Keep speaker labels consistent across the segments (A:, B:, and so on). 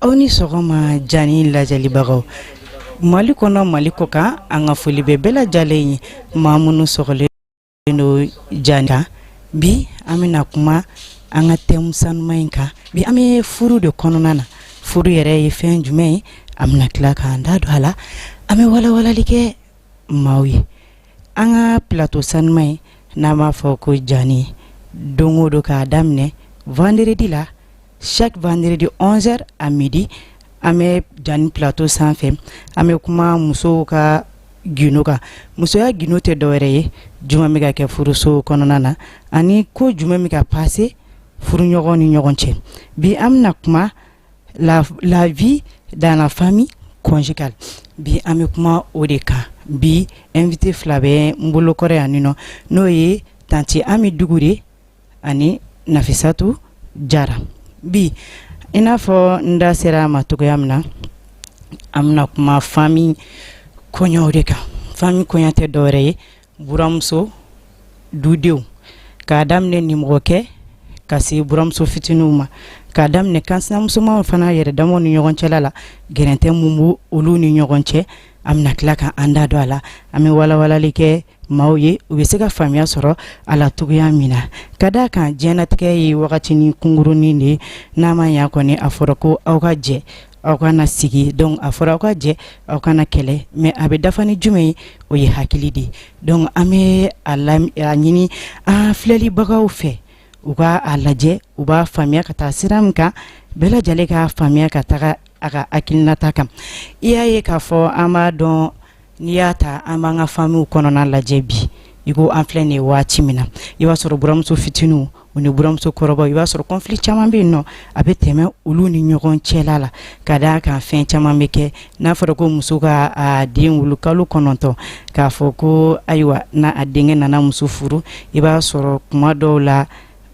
A: aw ni sɔgɔma jani lajɛlibagaw Mali kɔnɔ Mali kɔ kan an ka foli bɛ bɛɛ lajɛlen ye maa minnu sɔgɔlen don jani kan bi an bɛna kuma an ka thème sanuma in kan bi an bɛ furu de kɔnɔna na furu yɛrɛ ye fɛn jumɛn ye an bɛna tila k'an da don a la an bɛ walawalali kɛ maaw ye an ka plateau sanuma in n'an b'a fɔ ko jani don o don k'a daminɛ vendredi la chaque vendredi 11h à midi an bɛ jani plateau sanfɛ an bɛ kuma musow ka gindo kan musoya gindo tɛ dɔwɛrɛ ye jumɛn bɛ ka kɛ furuso kɔnɔna na ani ko jumɛn bɛ ka passé furuɲɔgɔn ni ɲɔgɔn cɛ bi an bɛna kuma la vie dans la famille conjugale bi an bɛ kuma o de kan bi invité fila bɛ n bolokɔrɔ yan nɔ n'o ye tanti Ami Dugure ani Nafisatu Jara bi i n'a fɔ n da sera a ma cogoya min na an bɛna kuma famille kɔɲɔw de kan famille kɔɲɔ tɛ dɔwɛrɛ ye buramuso dudenw k'a daminɛ nimɔgɔkɛ ka se buramuso fitininw ma k'a daminɛ kansinamusomanw fana yɛrɛ damaw ni ɲɔgɔn cɛla la gɛrɛntɛ mun b'u olu ni ɲɔgɔn cɛ an bɛna tila ka an da don a la an bɛ walawalali kɛ maaw ye u bɛ se ka faamuya sɔrɔ a la cogoya min na ka d'a kan diɲɛnatigɛ ye wagatinin kunkurunin de ye n'a ma ɲɛ kɔni a fɔra ko aw ka jɛ aw kana sigi donc a fɔra aw ka jɛ aw kana kɛlɛ mais a bɛ dafa ni jumɛn ye o ye hakili de ye donc an bɛ a ɲini an filɛlibagaw fɛ u ka a lajɛ u b'a faamuya ka taa sira min kan bɛɛ lajɛlen k'a faamuya ka taga a ka hakilinata kan i y'a ye k'a fɔ an b'a dɔn n'i y'a ta an b'an ka famille kɔnɔna lajɛ bi i ko an filɛ nin ye waati min na i b'a sɔrɔ buramuso fitininw u ni buramuso kɔrɔbaw i b'a sɔrɔ conflit caman bɛ yen nɔ a bɛ tɛmɛ olu ni ɲɔgɔn cɛla la ka d'a kan fɛn caman bɛ kɛ n'a fɔra ko muso ka a den wolo kalo 9 k'a fɔ ko ayiwa n'a a denkɛ nana muso furu i b'a sɔrɔ kuma dɔw la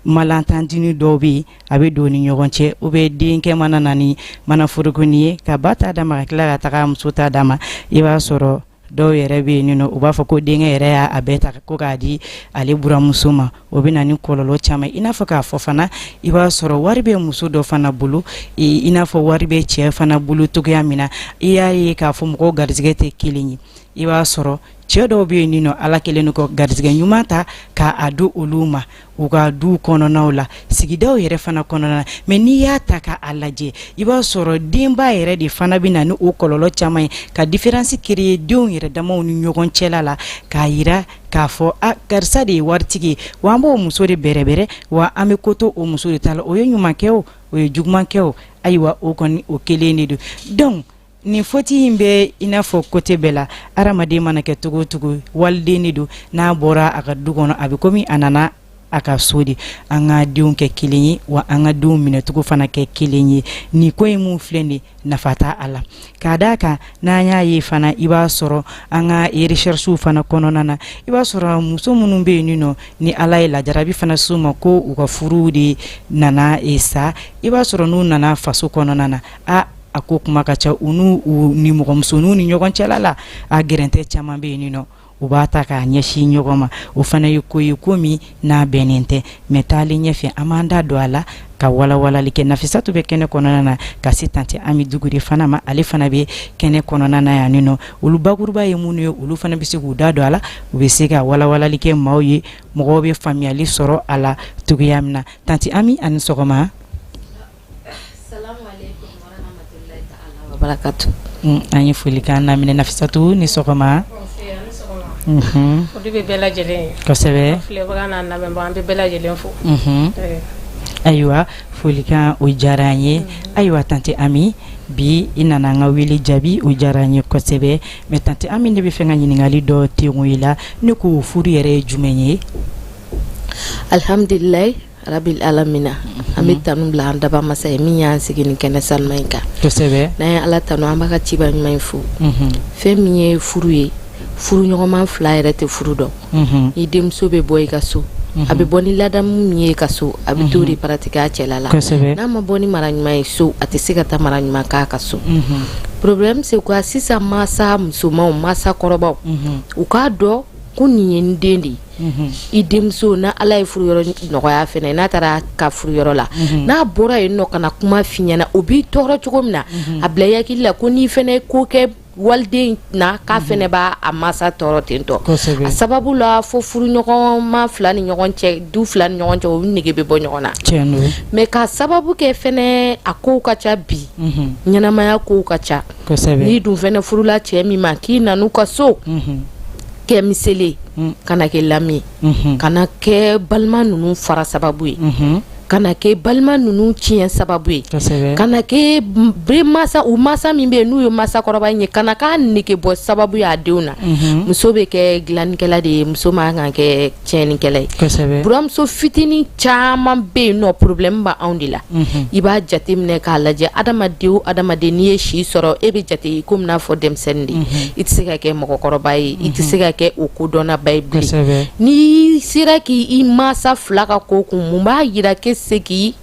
A: malentendus dɔw bɛ yen a bɛ don ni ɲɔgɔn cɛ u bɛ denkɛ mana na ni mana forokoni ye ka ba ta d'a ma ka tila ka taga muso ta d'a ma i b'a sɔrɔ dɔw yɛrɛ bɛ yen nɔ u b'a fɔ ko denkɛ yɛrɛ y'a bɛɛ ta ko k'a di ale buramuso ma o bɛ na ni kɔlɔlɔ caman i n'a fɔ k'a fɔ fana i b'a sɔrɔ wari bɛ muso dɔ fana bolo i n'a fɔ wari bɛ cɛ fana bolo cogoya min na i y'a ye k'a fɔ mɔgɔw garizigɛ tɛ kelen ye i b'a sɔrɔ cɛ dɔw bɛ yen nɔ ala kelen no ka garizigɛ ɲuman ta k'a do olu ma u ka du kɔnɔnaw la sigidaw yɛrɛ fana kɔnɔna na mais n'i y'a ta k'a lajɛ i b'a sɔrɔ denba yɛrɛ de fana bɛ na ni o kɔlɔlɔ caman ye ka différence créer denw yɛrɛ damaw ni ɲɔgɔn cɛla la k'a yira k'a fɔ a karisa de ye waritigi ye wa an b'o muso de bɛrɛbɛrɛ wa an bɛ ko to o muso de ta la o ye ɲuman kɛ o ye juguman kɛ o ayiwa o kɔni o kelen de don donc nin foti in bɛ i n'a fɔ côté bɛɛ la adamaden mana kɛ cogo o cogo waliden de don n'a bɔra a ka du kɔnɔ a bɛ komi a nana a ka so de an ka denw kɛ kelen ye wa an ka denw minɛcogo fana kɛ kelen ye nin ko in mun filɛ nin nafa t'a a la k'a d'a kan n'an y'a ye fana i b'a sɔrɔ an ka recherches fana kɔnɔna na i b'a sɔrɔ muso minnu bɛ yen nɔ ni ala ye lajarabi fana s'u ma ko u ka furu de nana sa i b'a sɔrɔ n'u nana faso kɔnɔna na a ko kuma ka ca u n'u ni mɔgɔmusoninw ni ɲɔgɔn cɛla la a gɛrɛntɛ caman bɛ yen nɔ u b'a ta k'a ɲɛsin ɲɔgɔn ma o fana ye ko ye ko min n'a bɛnnen tɛ mais taalen ɲɛfɛ an b'an da don a la ka walawalali kɛ Nafisatu bɛ kɛnɛ kɔnɔna na ka se tanti Ami Dugure fana ma ale fana bɛ kɛnɛ kɔnɔna na yan nɔ olu bakuruba ye minnu ye olu fana bɛ se k'u da don a la u bɛ se ka walawalali kɛ maaw ye mɔgɔw bɛ faamuyali sɔrɔ a la cogoya min na tanti Ami ani sɔgɔma.
B: Barakatu.
A: An ye foli k'an lamɛn Nafisatu ni sɔgɔma.
B: O de bɛ bɛɛ lajɛlen.
A: Kosɛbɛ.
B: Filɛbaga n'a lamɛnbaga an bɛ bɛɛ lajɛlen fo.
A: Ayiwa folikan o diyara an ye ayiwa tanti Ami bi i nana an ka wele jaabi o diyara an ye kosɛbɛ mais tanti Ami ne bɛ fɛ ka ɲininkali dɔ tengo i la ne ko furu yɛrɛ ye jumɛn ye.
B: Alhamdulilayi rabil alamina an bɛ tanu bila an daba masa ye min y'an sigi nin kɛnɛ sanuma in kan
A: kosɛbɛ
B: n'an ye ala tanu an b'a ka ciba ɲuman in fo fɛn min ye furu ye furu ɲɔgɔnman fila yɛrɛ tɛ furu dɔn ni denmuso bɛ bɔ i ka so a bɛ bɔ ni ladamu min ye ka so a bɛ to de pratiquer a cɛla la n'a ma bɔ ni mara ɲuman ye so a tɛ se ka taa mara ɲuman k'a ka so problème c'est quoi sisan masa musomanw masa kɔrɔbaw u k'a dɔn ko nin ye n den de ye i denmuso na ala ye furu yɔrɔ nɔgɔya fɛnɛ n'a taara ka furu yɔrɔ la n'a bɔra yen nɔ kana kuma f'i ɲɛna o b'i tɔɔrɔ cogo min na a bila i hakili la ko n'i fɛnɛ ko kɛ waliden na k'a fɛnɛ b'a a masa tɔɔrɔ ten tɔ a sababu la fo furuɲɔgɔnma fila ni ɲɔgɔn cɛ du fila ni ɲɔgɔn cɛ o nege bɛ bɔ ɲɔgɔn na mais ka sababu kɛ fɛnɛ a kow ka ca bi ɲɛnamaya kow ka ca n'i dun fɛnɛ furula cɛ min ma k'i nan'u ka so kɛ misele kana kɛ lamɛn kana kɛ balima ninnu fara sababu ye kana kɛ balima ninnu tiɲɛ sababu ye kana kɛ u masa min bɛ yen n'u ye masakɔrɔba in ye kana k'a nege bɔ sababu ye a denw na muso bɛ kɛ dilannikɛla de ye muso man kan kɛ tiɲɛnikɛla ye buramuso fitinin caman bɛ yen nɔ problème b'a anw de la i b'a jateminɛ k'a lajɛ adamaden o adamaden n'i ye si sɔrɔ e bɛ jate i komi n'a fɔ denmisɛnnin de i tɛ se ka kɛ mɔgɔkɔrɔba ye i tɛ se ka kɛ o kodɔnnaba ye bilen n'i sera k'i masa fila ka ko kun mun b'a jira segi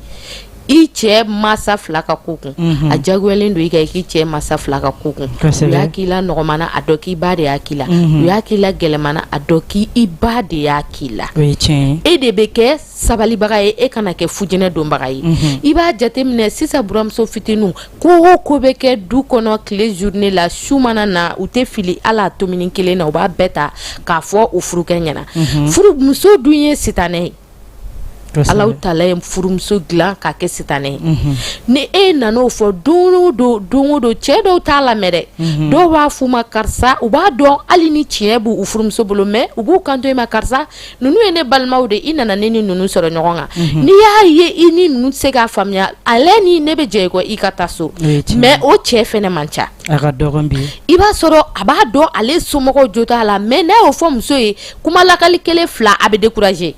B: i cɛ masa fila ka ko kun a jagoyalen don i ka k'i cɛ masa fila ka ko kun u y'a k'i la nɔgɔmana a dɔ k'i ba de y'a k'i la u y'a k'i la gɛlɛmana a dɔ k'i ba de y'a k'i la e de bɛ kɛ sabalibaga ye e kana kɛ fujinɛ donbaga ye i b'a jateminɛ sisan buramuso fitininw ko o ko bɛ kɛ du kɔnɔ tile journée la su mana na u tɛ fili ala tomini kelen na u b'a bɛɛ ta k'a fɔ u furukɛ ɲɛna furumuso dun ye sitanɛ ye Ala Taala ye furumuso dilan k'a kɛ sitanɛ ye ni e nan'o fɔ don o don cɛ dɔw t'a lamɛn dɛ dɔw b'a f'u ma karisa u b'a dɔn hali ni tiɲɛ b'u u furumuso bolo mais u b'u kanto i ma karisa ninnu ye ne balimaw de i nana ne ni ninnu sɔrɔ ɲɔgɔn kan n'i y'a ye i ni ninnu tɛ se k'a faamuya ale ni ne bɛ jɛ i kɔ i ka taa so mais o cɛ fɛnɛ man ca a ka dɔgɔn bi i b'a sɔrɔ a b'a dɔn ale somɔgɔw jo t'a la mais n'a y'o fɔ muso ye kuma lakali kelen fila a bɛ décourager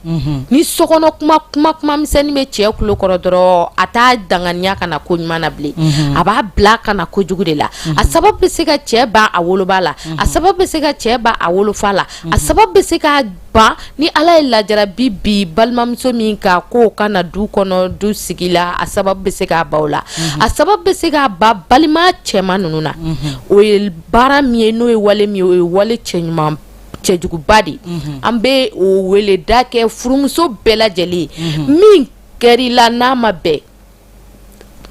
B: ni sokɔnɔ kuma misɛnnin bɛ cɛ kulo kɔrɔ dɔrɔn a t'a danganiya kana ko ɲuman na bilen a b'a bila kana kojugu de la a sababu bɛ se ka cɛ ban a woloba la a sababu bɛ se ka cɛ ban a wolofa la a sababu bɛ se ka ban ni ala ye lajarabi bi balimamuso min ka ko kana du kɔnɔ du sigi la a sababu bɛ se k'a ba o la a sababu bɛ se k'a ba balima cɛman ninnu na o ye baara min ye n'o ye wale min ye o ye wale cɛɲuman cɛjuguba de an bɛ o wele da kɛ furumuso bɛɛ lajɛlen min kɛr'i la n'a ma bɛn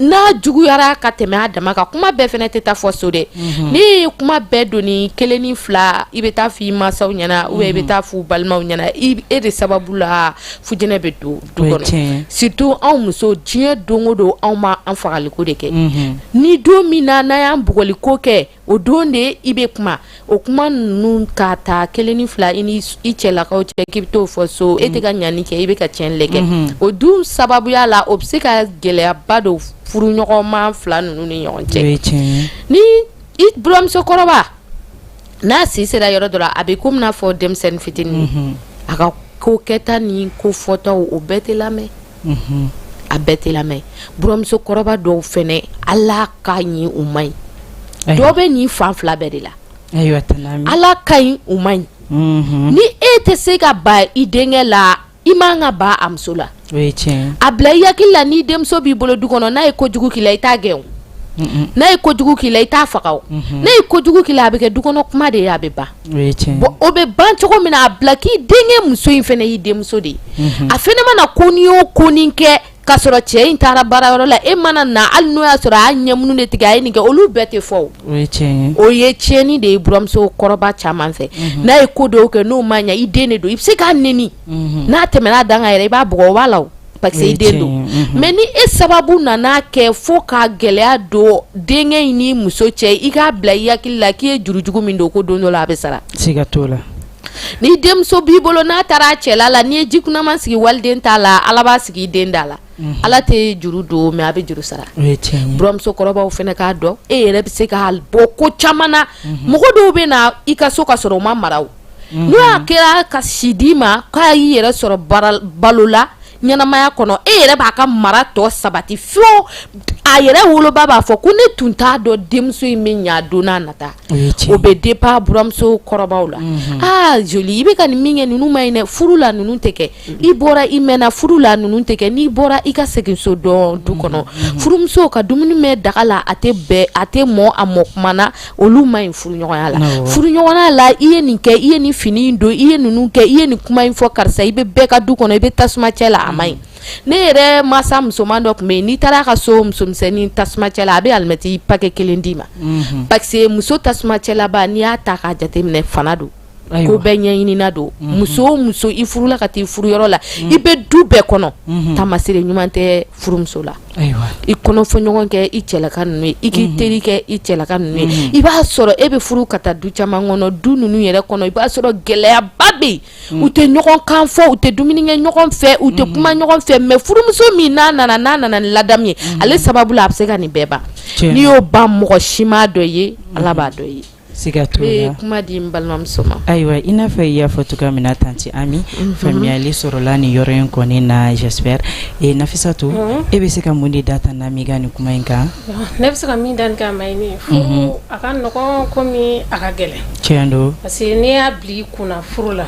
B: n'a juguyara ka tɛmɛ a dama kan kuma bɛɛ fɛnɛ tɛ taa fɔ so dɛ n'i ye kuma bɛɛ doni kelen ni fila i bɛ taa f'i mansaw ɲɛna ou bien i bɛ taa f'u balimaw ɲɛna e de sababu la fujinɛ bɛ don du kɔnɔ surtout anw muso diɲɛ don o don anw ma an fagaliko de kɛ ni don min na n'a y'an bugɔliko kɛ o don de i bɛ kuma o kuma ninnu ka ta kelen ni fila i ni i cɛlakaw cɛ k'i bɛ t'o fɔ so e tɛ ka ɲani kɛ i bɛ ka tiɲɛni kɛ o dun sababuya la o bɛ se ka gɛlɛyaba don furuɲɔgɔnma fila ninnu ni ɲɔgɔn cɛ ni i buramuso kɔrɔba n'a si sera yɔrɔ dɔ la a bɛ komi n'a fɔ denmisɛnnin fitinin a ka ko kɛta ni ko fɔtaw o bɛɛ tɛ lamɛn a bɛɛ tɛ lamɛn buramuso kɔrɔba dɔw fɛnɛ ala ka ɲi u man ɲi dɔw bɛ nin fan fila bɛɛ de la ala ka ɲi u man ɲi ni e tɛ se ka ba i denkɛ la i man ka ba a muso la a bila i hakili la ni denmuso b'i bolo du kɔnɔ n'a ye kojugu k'i la i t'a gɛn n'a ye kojugu k'i la i t'a faga n'a ye kojugu k'i la a bɛ kɛ du kɔnɔ kuma de ye a bɛ ban o bɛ ban cogo min na a bila k'i denkɛ muso in fɛnɛ y'i denmuso de ye a fɛnɛ mana ko ni o ko nin kɛ k'a sɔrɔ cɛ in taara baarayɔrɔ la e mana na hali n'o y'a sɔrɔ a y'a ɲɛmunu de tigɛ a ye nin kɛ olu bɛɛ tɛ fɔ o ye tiɲɛni de ye buramuso kɔrɔba caman fɛ n'a ye ko dɔw kɛ n'o ma ɲɛ i den de don i bɛ se k'a nɛni n'a tɛmɛna a dan kan yɛrɛ i b'a bugɔ o b'a la o parce que i den don mais ni e sababu nana kɛ fo ka gɛlɛya don denkɛ in ni muso cɛ i k'a bila i hakili la k'i ye jurujugu min don ko don dɔ la a bɛ sara siga t'o la ni denmuso b'i bolo n'a taara a cɛla la n'i ye jikunaman sigi waliden t'a la ala b'a sigi i den da la ala tɛ juru don mais a bɛ juru sara buramuso kɔrɔbaw fɛnɛ k'a dɔn e yɛrɛ bɛ se k'a bɔ ko caman na mɔgɔ dɔw bɛ na i ka so ka sɔrɔ u ma mara o n'o y'a kɛra ka si d'i ma k'a y'i yɛrɛ sɔrɔ balo la ɲɛnamaya kɔnɔ e yɛrɛ b'a ka mara tɔ sabati fiyewu a yɛrɛ woloba b'a fɔ ko ne tun t'a dɔn denmuso in bɛ ɲa don n'a nata o bɛ dépend buramuso kɔrɔbaw la joli i bɛ ka nin min kɛ ninnu ma ɲi dɛ furu la ninnu tɛ kɛ i bɔra i mɛnna furu la ninnu tɛ kɛ n'i bɔra i ka segin so dɔn du kɔnɔ furumuso ka dumuni mɛn daga la a tɛ mɔ a mɔ kuma na olu ma ɲi furuɲɔgɔnya la furuɲɔgɔnya la i ye nin kɛ i ye nin fini in don i ye ninnu kɛ i ye nin kuma in fɔ karisa i bɛ bɛɛ ka du kɔnɔ i bɛ tasuma cɛ la a ma ɲi ne yɛrɛ masa musoman dɔ tun bɛ yen n'i taara ka so musomisɛnnin tasuma cɛ la a bɛ alimɛti paquet kelen d'i ma parce que muso tasuma cɛlaba n'i y'a ta k'a jateminɛ fana don ko bɛɛ ɲɛɲinina don muso o muso i furula ka taa i furuyɔrɔ la i bɛ du bɛɛ kɔnɔ tamasire ɲuman tɛ furumuso la i kɔnɔfɔ ɲɔgɔn kɛ i cɛlaka ninnu ye i k'i teri kɛ i cɛlaka ninnu ye i b'a sɔrɔ e bɛ furu ka taa du caman kɔnɔ du ninnu yɛrɛ kɔnɔ i b'a sɔrɔ gɛlɛyaba bɛ yen u tɛ ɲɔgɔn kan fɔ u tɛ dumuni kɛ ɲɔgɔn fɛ u tɛ kuma ɲɔgɔn fɛ mais furumuso min n'a nana ni ladamu ye ale sababu la a bɛ se ka nin bɛɛ ban n'i y'o ban mɔgɔ si m'a dɔ ye Ala b'a dɔ ye.
A: Siga t'o la.
B: Kuma di n balimamuso ma.
A: Ayiwa i n'a fɔ i y'a fɔ cogoya min na tanti Ami faamuyali sɔrɔla nin yɔrɔ in kɔni na j'espère Nafisatu e bɛ se ka mun de da tan na mi ka nin kuma in kan.
C: Ne bɛ se ka min da nin kan ma ɲini furu a ka nɔgɔn komi a ka gɛlɛn.
A: Tiɲɛ don.
C: Parce que n'i y'a bila i kunna furu la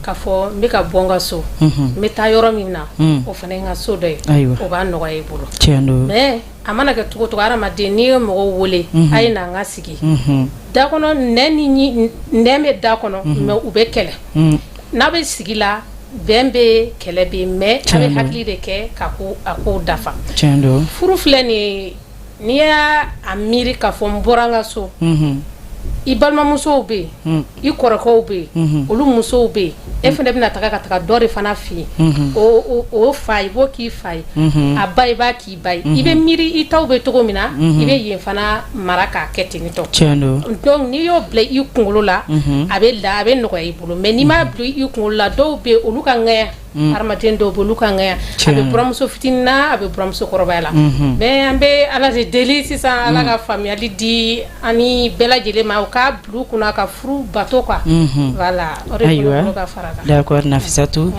C: k'a fɔ n bɛ ka bɔ n ka so n bɛ taa yɔrɔ min na o fana ye n ka so dɔ ye o b'a nɔgɔya i bolo.
A: Tiɲɛ don.
C: Mais a mana kɛ cogo o cogo hadamaden n'i ye mɔgɔw wele a ye na n ka sigi da kɔnɔ nɛn bɛ da kɔnɔ mais u bɛ kɛlɛ n'a bɛ sigi la bɛn bɛ kɛlɛ bɛ yen mais a bɛ hakili de kɛ ka a ko dafa.
A: Tiɲɛ don.
C: Furu filɛ nin ye n'i y'a miiri k'a fɔ n bɔra n ka so i balimamusow bɛ yen i kɔrɔkɛw bɛ yen olu musow bɛ yen e fana bɛna taga ka taga dɔ de fana f'i ye o fa i b'o k'i fa ye a ba i b'a k'i ba ye i bɛ miiri i taw bɛ cogo min na i bɛ yen fana mara k'a kɛ ten tɔ.
A: Tiɲɛ don.
C: Donc n'i y'o bila i kunkolo la a bɛ nɔgɔya i bolo mais n'i m'a bila i kunkolo la dɔw bɛ yen olu ka ŋɛɲɛ hadamaden dɔw bɛ olu ka ŋɛɲɛ a bɛ buramuso fitinin na a bɛ buramuso kɔrɔbaya la mais an bɛ Ala de deli sisan Ala ka faamuyali di ani bɛɛ lajɛlen ma u k'a bila u kunna ka furu bato quoi voilà o de bolo ka fara kan.
A: D'accord Nafisatu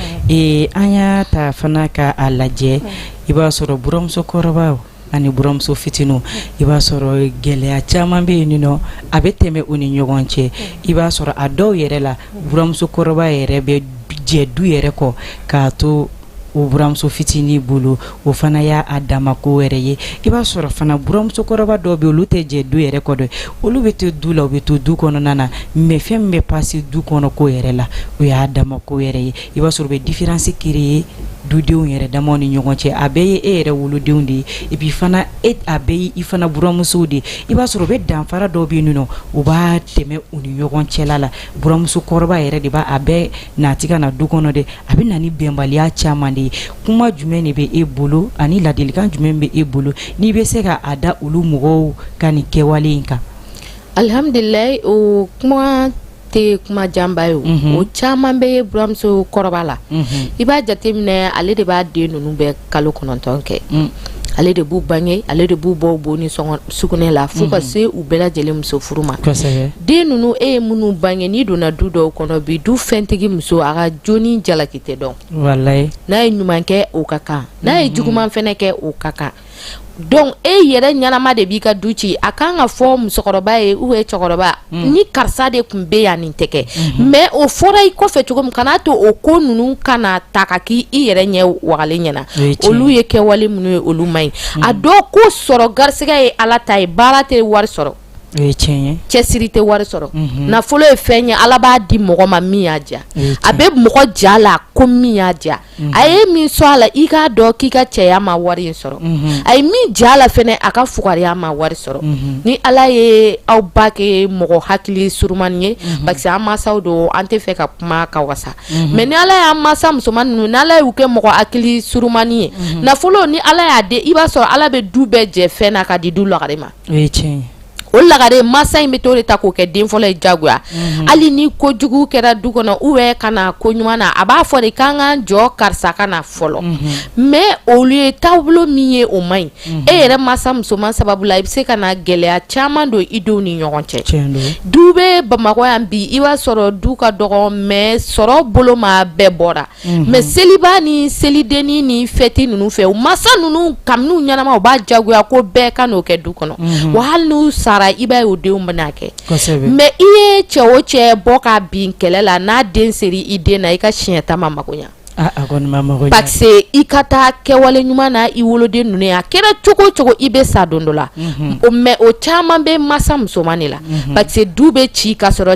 A: an y'a ta fana ka a lajɛ i b'a sɔrɔ buramuso kɔrɔbaw ani buramuso fitiniw i b'a sɔrɔ gɛlɛya caman bɛ yen nɔ a bɛ tɛmɛ u ni ɲɔgɔn cɛ i b'a sɔrɔ a dɔw yɛrɛ la buramuso kɔrɔba yɛrɛ bɛ jɛ du yɛrɛ kɔ k'a to o buramuso fitinin bolo o fana y'a dama ko wɛrɛ ye i b'a sɔrɔ fana buramuso kɔrɔba dɔw bɛ olu tɛ jɛ du yɛrɛ kɔ dɛ olu bɛ to du la u bɛ to du kɔnɔna na mais fɛn min bɛ passer du kɔnɔ ko yɛrɛ la o y'a dama ko yɛrɛ ye i b'a sɔrɔ u bɛ différence créer dudenw yɛrɛ damaw ni ɲɔgɔn cɛ a bɛɛ ye e yɛrɛ wolodenw de ye et puis fana a bɛɛ ye i fana buramusow de ye i b'a sɔrɔ u bɛ danfara dɔw bɛ yen nɔ u b'a tɛmɛ u ni ɲɔgɔn cɛla la buramuso kɔrɔba yɛrɛ de b'a bɛɛ nati ka na du kɔnɔ dɛ a bɛ na ni bɛnbaliya caman de ye kuma jumɛn de bɛ e bolo ani ladilikan jumɛn bɛ e bolo n'i bɛ se ka a da olu mɔgɔw ka nin kɛwale in kan.
B: Alhamdulilayi o kuma tɛ kuma janba ye o caman bɛ buramuso kɔrɔba la i b'a jateminɛ ale de b'a den ninnu bɛɛ kalo 9 kɛ ale de b'u bange ale de b'u bɔ bo ni sugunɛ la fo ka se u bɛɛ lajɛlen muso furu ma den ninnu e ye minnu bange n'i donna du dɔw kɔnɔ bi du fɛntigi muso a ka joni jalaki tɛ dɔn
A: wallahi
B: n'a ye ɲuman kɛ o ka kan n'a ye juguman fɛnɛ kɛ o ka kan donc e yɛrɛ ɲanama de b'i ka du ci a kan ka fɔ musokɔrɔba ye ou cɛkɔrɔba ni karisa de tun bɛ yan nin tɛ kɛ mais o fɔra i kɔfɛ cogo min kana to o ko ninnu kana ta ka k'i yɛrɛ ɲɛ wagalen ɲɛna olu ye kɛwale minnu ye olu man ɲi a dɔw ko sɔrɔ garisɛgɛ ye Ala ta ye baara tɛ wari sɔrɔ cɛsiri tɛ wari sɔrɔ nafolo ye fɛn ye Ala b'a di mɔgɔ ma min y'a diya a bɛ mɔgɔ ja la ko min y'a diya a ye min sɔrɔ a la i k'a dɔn k'i ka cɛya ma wari in sɔrɔ a ye min ja la fɛnɛ a ka fugariya ma wari sɔrɔ ni Ala ye aw ba kɛ mɔgɔ hakili surumani ye parce que an mansaw don an tɛ fɛ ka kuma ka wasa mais ni Ala y'an mansa musoman ninnu ni Ala y'u kɛ mɔgɔ hakili surumani ye nafolo ni Ala y'a di i b'a sɔrɔ Ala bɛ du bɛɛ jɛ fɛn na ka di du lɔgɔre ma o lagare masa in bɛ to de ta k'o kɛ den fɔlɔ ye jagoya hali ni kojugu kɛra du kɔnɔ kana ko ɲuman na a b'a fɔ de k'an k'an jɔ karisa ka na fɔlɔ mais olu ye taabolo min ye o man ɲi e yɛrɛ masa musoman sababu la i bɛ se ka na gɛlɛya caman don i denw ni ɲɔgɔn cɛ du bɛ Bamakɔ yan bi i b'a sɔrɔ du ka dɔgɔ mais sɔrɔ bolo ma bɛɛ bɔra mais seliba ni selidenni ni fɛti ninnu fɛ u masa ninnu kabiniw ɲɛnama u b'a jagoya ko bɛɛ ka n'o kɛ du kɔnɔ wa hali n'u sara i b'a ye o denw bɛna kɛ mais i ye cɛ o cɛ bɔ ka bin kɛlɛ la n'a den seri i den na i ka siɲɛ ta ma mago ɲa parce que i ka taa kɛwale ɲuman na i woloden ninnu a kɛra cogo cogo i bɛ sa don dɔ la mais o caman bɛ masa musoman de la parce que du bɛ ci ka sɔrɔ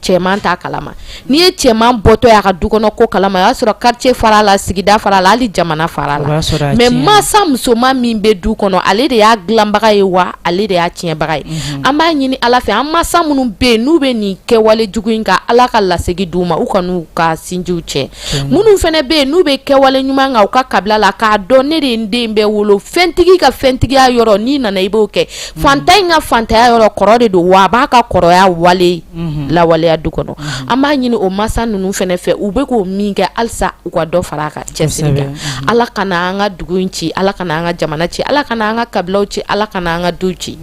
B: cɛman t'a kalama n'i ye cɛman bɔtɔ y'a ka du kɔnɔ ko kalama o y'a sɔrɔ quartier fara la sigida fara la hali jamana fara la mais masa musoman min bɛ du kɔnɔ ale de y'a dilanbaga ye wa ale de y'a tiɲɛbaga ye an b'a ɲini Ala fɛ an masa minnu bɛ yen n'u bɛ nin kɛwale jugu in kan Ala ka lasegin d'u ma u ka n'u ka sinjiw cɛ minnu fɛnɛ bɛ yen n'u bɛ kɛwale ɲuman kan u ka kabila la k'a dɔn ne de ye n den bɛɛ wolo fɛntigi ka fɛntigiya yɔrɔ n'i nana i b'o kɛ fantan in ka fantanya yɔrɔ kɔrɔ de don wa a b'a ka kɔrɔya wale lawaleya du kɔnɔ an b'a ɲini o masa ninnu fɛnɛ fɛ u bɛ k'o min kɛ halisa u ka dɔ fara a kan cɛsiri kan Ala kana an ka dugu in ci Ala kana an ka jamana ci Ala kana an ka kabilaw ci Ala kana an ka du ci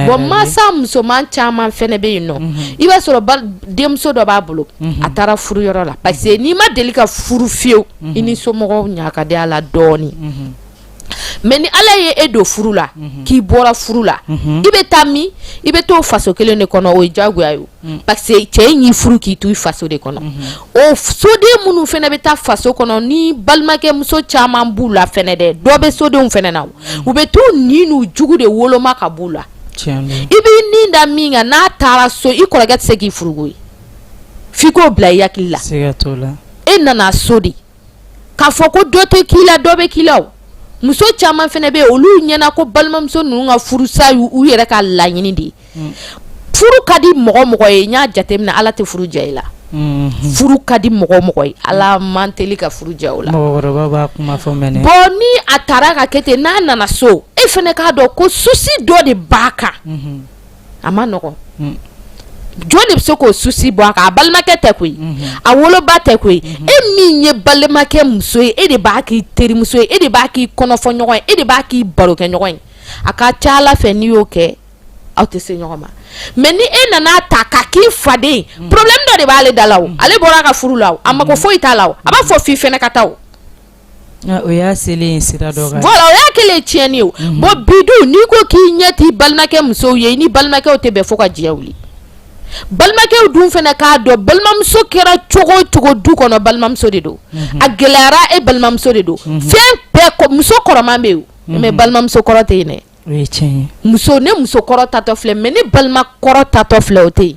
B: bon masa musoman caman fɛnɛ bɛ yen nɔ i b'a sɔrɔ denmuso dɔ b'a bolo a taara furu yɔrɔ la parce que n'i ma deli ka furu fiyewu i ni somɔgɔw ɲakadenya la dɔɔni mais ni Ala ye e don furu la k'i bɔra furu la i bɛ taa min i bɛ to faso kelen de kɔnɔ o ye jagoya ye parce que cɛ in y'i furu k'i to i faso de kɔnɔ o soden minnu fɛnɛ bɛ taa faso kɔnɔ ni balimakɛ muso caman b'u la fɛnɛ dɛ dɔ bɛ sodenw fɛnɛ na u bɛ to nin n'u jugu de woloma ka b'u la i b'i nin da min kan n'a taara so i kɔrɔkɛ tɛ se k'i furuko ye f'i k'o bila i hakili la e nana so de k'a fɔ ko dɔ tɛ k'i la dɔ bɛ k'i la o muso caman fɛnɛ bɛ yen olu ɲɛna ko balimamuso ninnu ka furusa u yɛrɛ ka laɲini de ye furu ka di mɔgɔ mɔgɔ ye n y'a jateminɛ Ala tɛ furu ja i la furu ka di mɔgɔ mɔgɔ ye Ala man teli ka furu ja o la bon ni a taara ka kɛ ten n'a nana so e fɛnɛ k'a dɔn ko souci dɔ de b'a kan a ma nɔgɔn jɔn de bɛ se k'o souci bɔ a kan a balimakɛ tɛ koyi a woloba tɛ koyi e min ye balimakɛ muso ye e de b'a k'i terimuso ye e de b'a k'i kɔnɔfɔ ɲɔgɔn ye e de b'a k'i barokɛ ɲɔgɔn ye a ka ca Ala fɛ n'i y'o kɛ aw tɛ se ɲɔgɔn ma mais ni e nana ta ka k'i faden problème dɔ de b'ale da la o ale bɔra a ka furu la o a mako foyi t'a la o a b'a fɔ f'i fɛnɛ ka taa o
A: o y'a selen sira dɔ kan
B: voilà o y'a kɛlen tiɲɛni ye o bon bi dun n'i ko k'i ɲɛ t'i balimakɛ musow ye i ni balimakɛw tɛ bɛn fo ka diɲɛ wuli balimakɛw dun fɛnɛ k'a dɔn balimamuso kɛra cogo cogo du kɔnɔ balimamuso de don a gɛlɛyara e balimamuso de don fɛn bɛɛ muso kɔrɔman bɛ yen mais balimamuso kɔrɔ tɛ yen dɛ o ye tiɲɛ ye muso ne muso kɔrɔ tatɔ filɛ mais ne balima kɔrɔ tatɔ filɛ o tɛ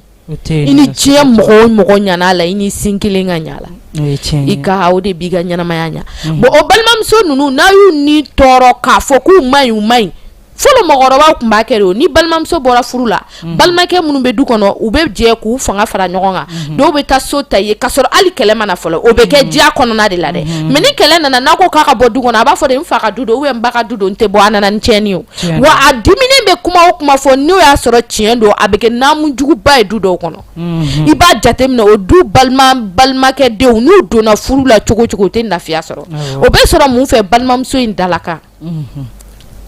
B: yen i ni diɲɛ mɔgɔ o mɔgɔ ɲana la i ni sin kelen ka ɲa la o ye tiɲɛ ye i ka o de b'i ka ɲɛnamaya ɲa bon o balimamuso ninnu n'a y'u ni tɔɔrɔ k'a fɔ k'u man ɲi u man ɲi fɔlɔ mɔgɔkɔrɔbaw tun b'a kɛ de o ni balimamuso bɔra furu la balimakɛ minnu bɛ du kɔnɔ u bɛ jɛ k'u fanga fara ɲɔgɔn kan dɔw bɛ taa so ta ye k'a sɔrɔ hali kɛlɛ mana fɔlɔ o bɛ kɛ diya kɔnɔna de la dɛ mais ni kɛlɛ nana n'a ko k'a ka bɔ du kɔnɔ a b'a fɔ de n fa ka du don n ba ka du don n tɛ bɔ a nana ni tiɲɛni ye wa a diminen bɛ kuma o kuma fɔ n'o y'a sɔrɔ tiɲɛ don a bɛ kɛ naamujuguba ye du dɔw kɔnɔ i b'a jateminɛ o du balimakɛ denw n'u donna furu la cogo cogo o tɛ lafiya sɔrɔ o bɛ sɔrɔ mun fɛ balimamuso in dalakan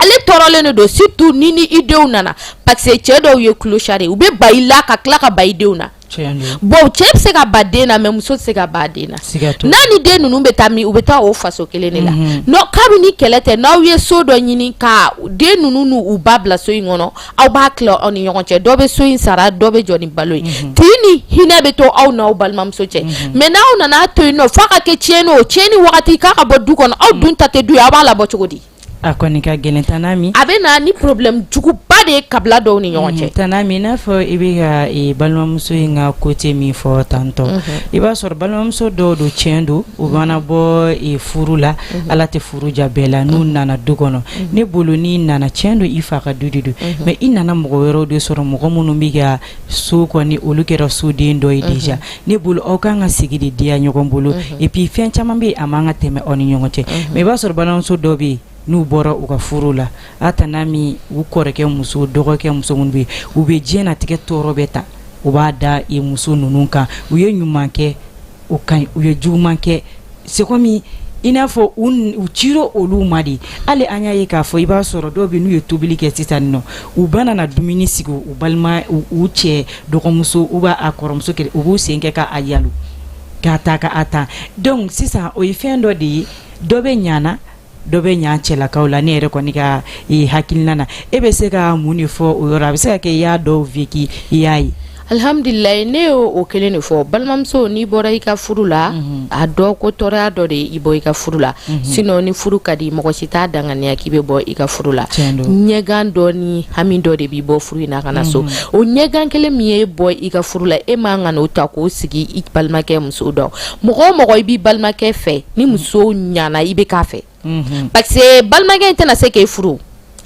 B: ale tɔɔrɔlen de don surtout ni i denw nana parce que cɛ dɔw ye clochard ye u bɛ ba i la ka tila ka ba i denw na bon cɛ bɛ se ka ba den na mais muso tɛ se ka ba den na n'a ni den ninnu bɛ taa min u bɛ taa o faso kelen de la kabini kɛlɛ tɛ n'aw ye so dɔ ɲini ka den ninnu n'u ba bila so in kɔnɔ aw b'a tila aw ni ɲɔgɔn cɛ dɔ bɛ so in sara dɔ bɛ jɔ ni balo ye tin ni hinɛ bɛ to aw n'aw balimamuso cɛ mais n'aw nana to yen nɔ f'a ka kɛ tiɲɛni o tiɲɛni wagati k'a ka bɔ du kɔnɔ aw dun ta tɛ du ye aw b'a labɔ cogo di
A: a kɔni ka gɛlɛn Tana Ami
B: a bɛ na ni problème juguba de ye kabila dɔw ni ɲɔgɔn cɛ
A: Tana Ami i n'a fɔ i bɛ ka balimamuso in ka côté min fɔ tantɔ i b'a sɔrɔ balimamuso dɔw don tiɲɛ don u mana bɔ furu la Ala tɛ furu ja bɛɛ la n'u nana du kɔnɔ ne bolo n'i nana tiɲɛ don i fa ka du de don mais i nana mɔgɔ wɛrɛw de sɔrɔ mɔgɔ minnu bɛ ka so kɔni olu kɛra soden dɔ ye déjà ne bolo aw kan ka sigi de diya ɲɔgɔn bolo et puis fɛn caman bɛ yen a man ka tɛmɛ aw ni ɲɔgɔn cɛ mais i b'a sɔrɔ balimamuso dɔw bɛ yen n'u bɔra u ka furu la a tana min u kɔrɔkɛ muso dɔgɔkɛ muso minnu bɛ u bɛ diɲɛnatigɛ tɔɔrɔ bɛ ta u b'a da i muso ninnu kan u ye ɲuman kɛ u kaɲi u ye juguman kɛ c'est comme i n'a fɔ u ciro olu ma de hali an y'a ye k'a fɔ i b'a sɔrɔ dɔw bɛ n'u ye tobili kɛ sisan nɔ u bana na dumuni sigi u balima u cɛ dɔgɔmuso u b'a a kɔrɔmuso kɛ u b'u sen kɛ k'a yalu k'a ta k'a ta donc sisan o ye fɛn dɔ de ye dɔ bɛ ɲana dɔ bɛ ɲa cɛlakaw la ne yɛrɛ kɔni ka hakilina na e bɛ se ka mun de fɔ o yɔrɔ a bɛ se ka kɛ i y'a dɔw vécu i y'a ye
B: alhamdulillah ne o kelen de fɔ balimamuso n'i bɔra i ka furu la a dɔ ko tɔɔrɔya dɔ de i bɔ i ka furu la sinon ni furu ka di mɔgɔ si t'a danganiya k'i bɛ bɔ i ka furu la ɲɛgan dɔ ni hami dɔ de b'i bɔ furu in na ka na so o ɲɛgan kelen min ye bɔ i ka furu la e man ka n'o ta k'o sigi i balimakɛ muso dɔ mɔgɔ o mɔgɔ i b'i balimakɛ fɛ ni muso ɲana i bɛ k'a fɛ parce que balimakɛ in tɛna se k'e furu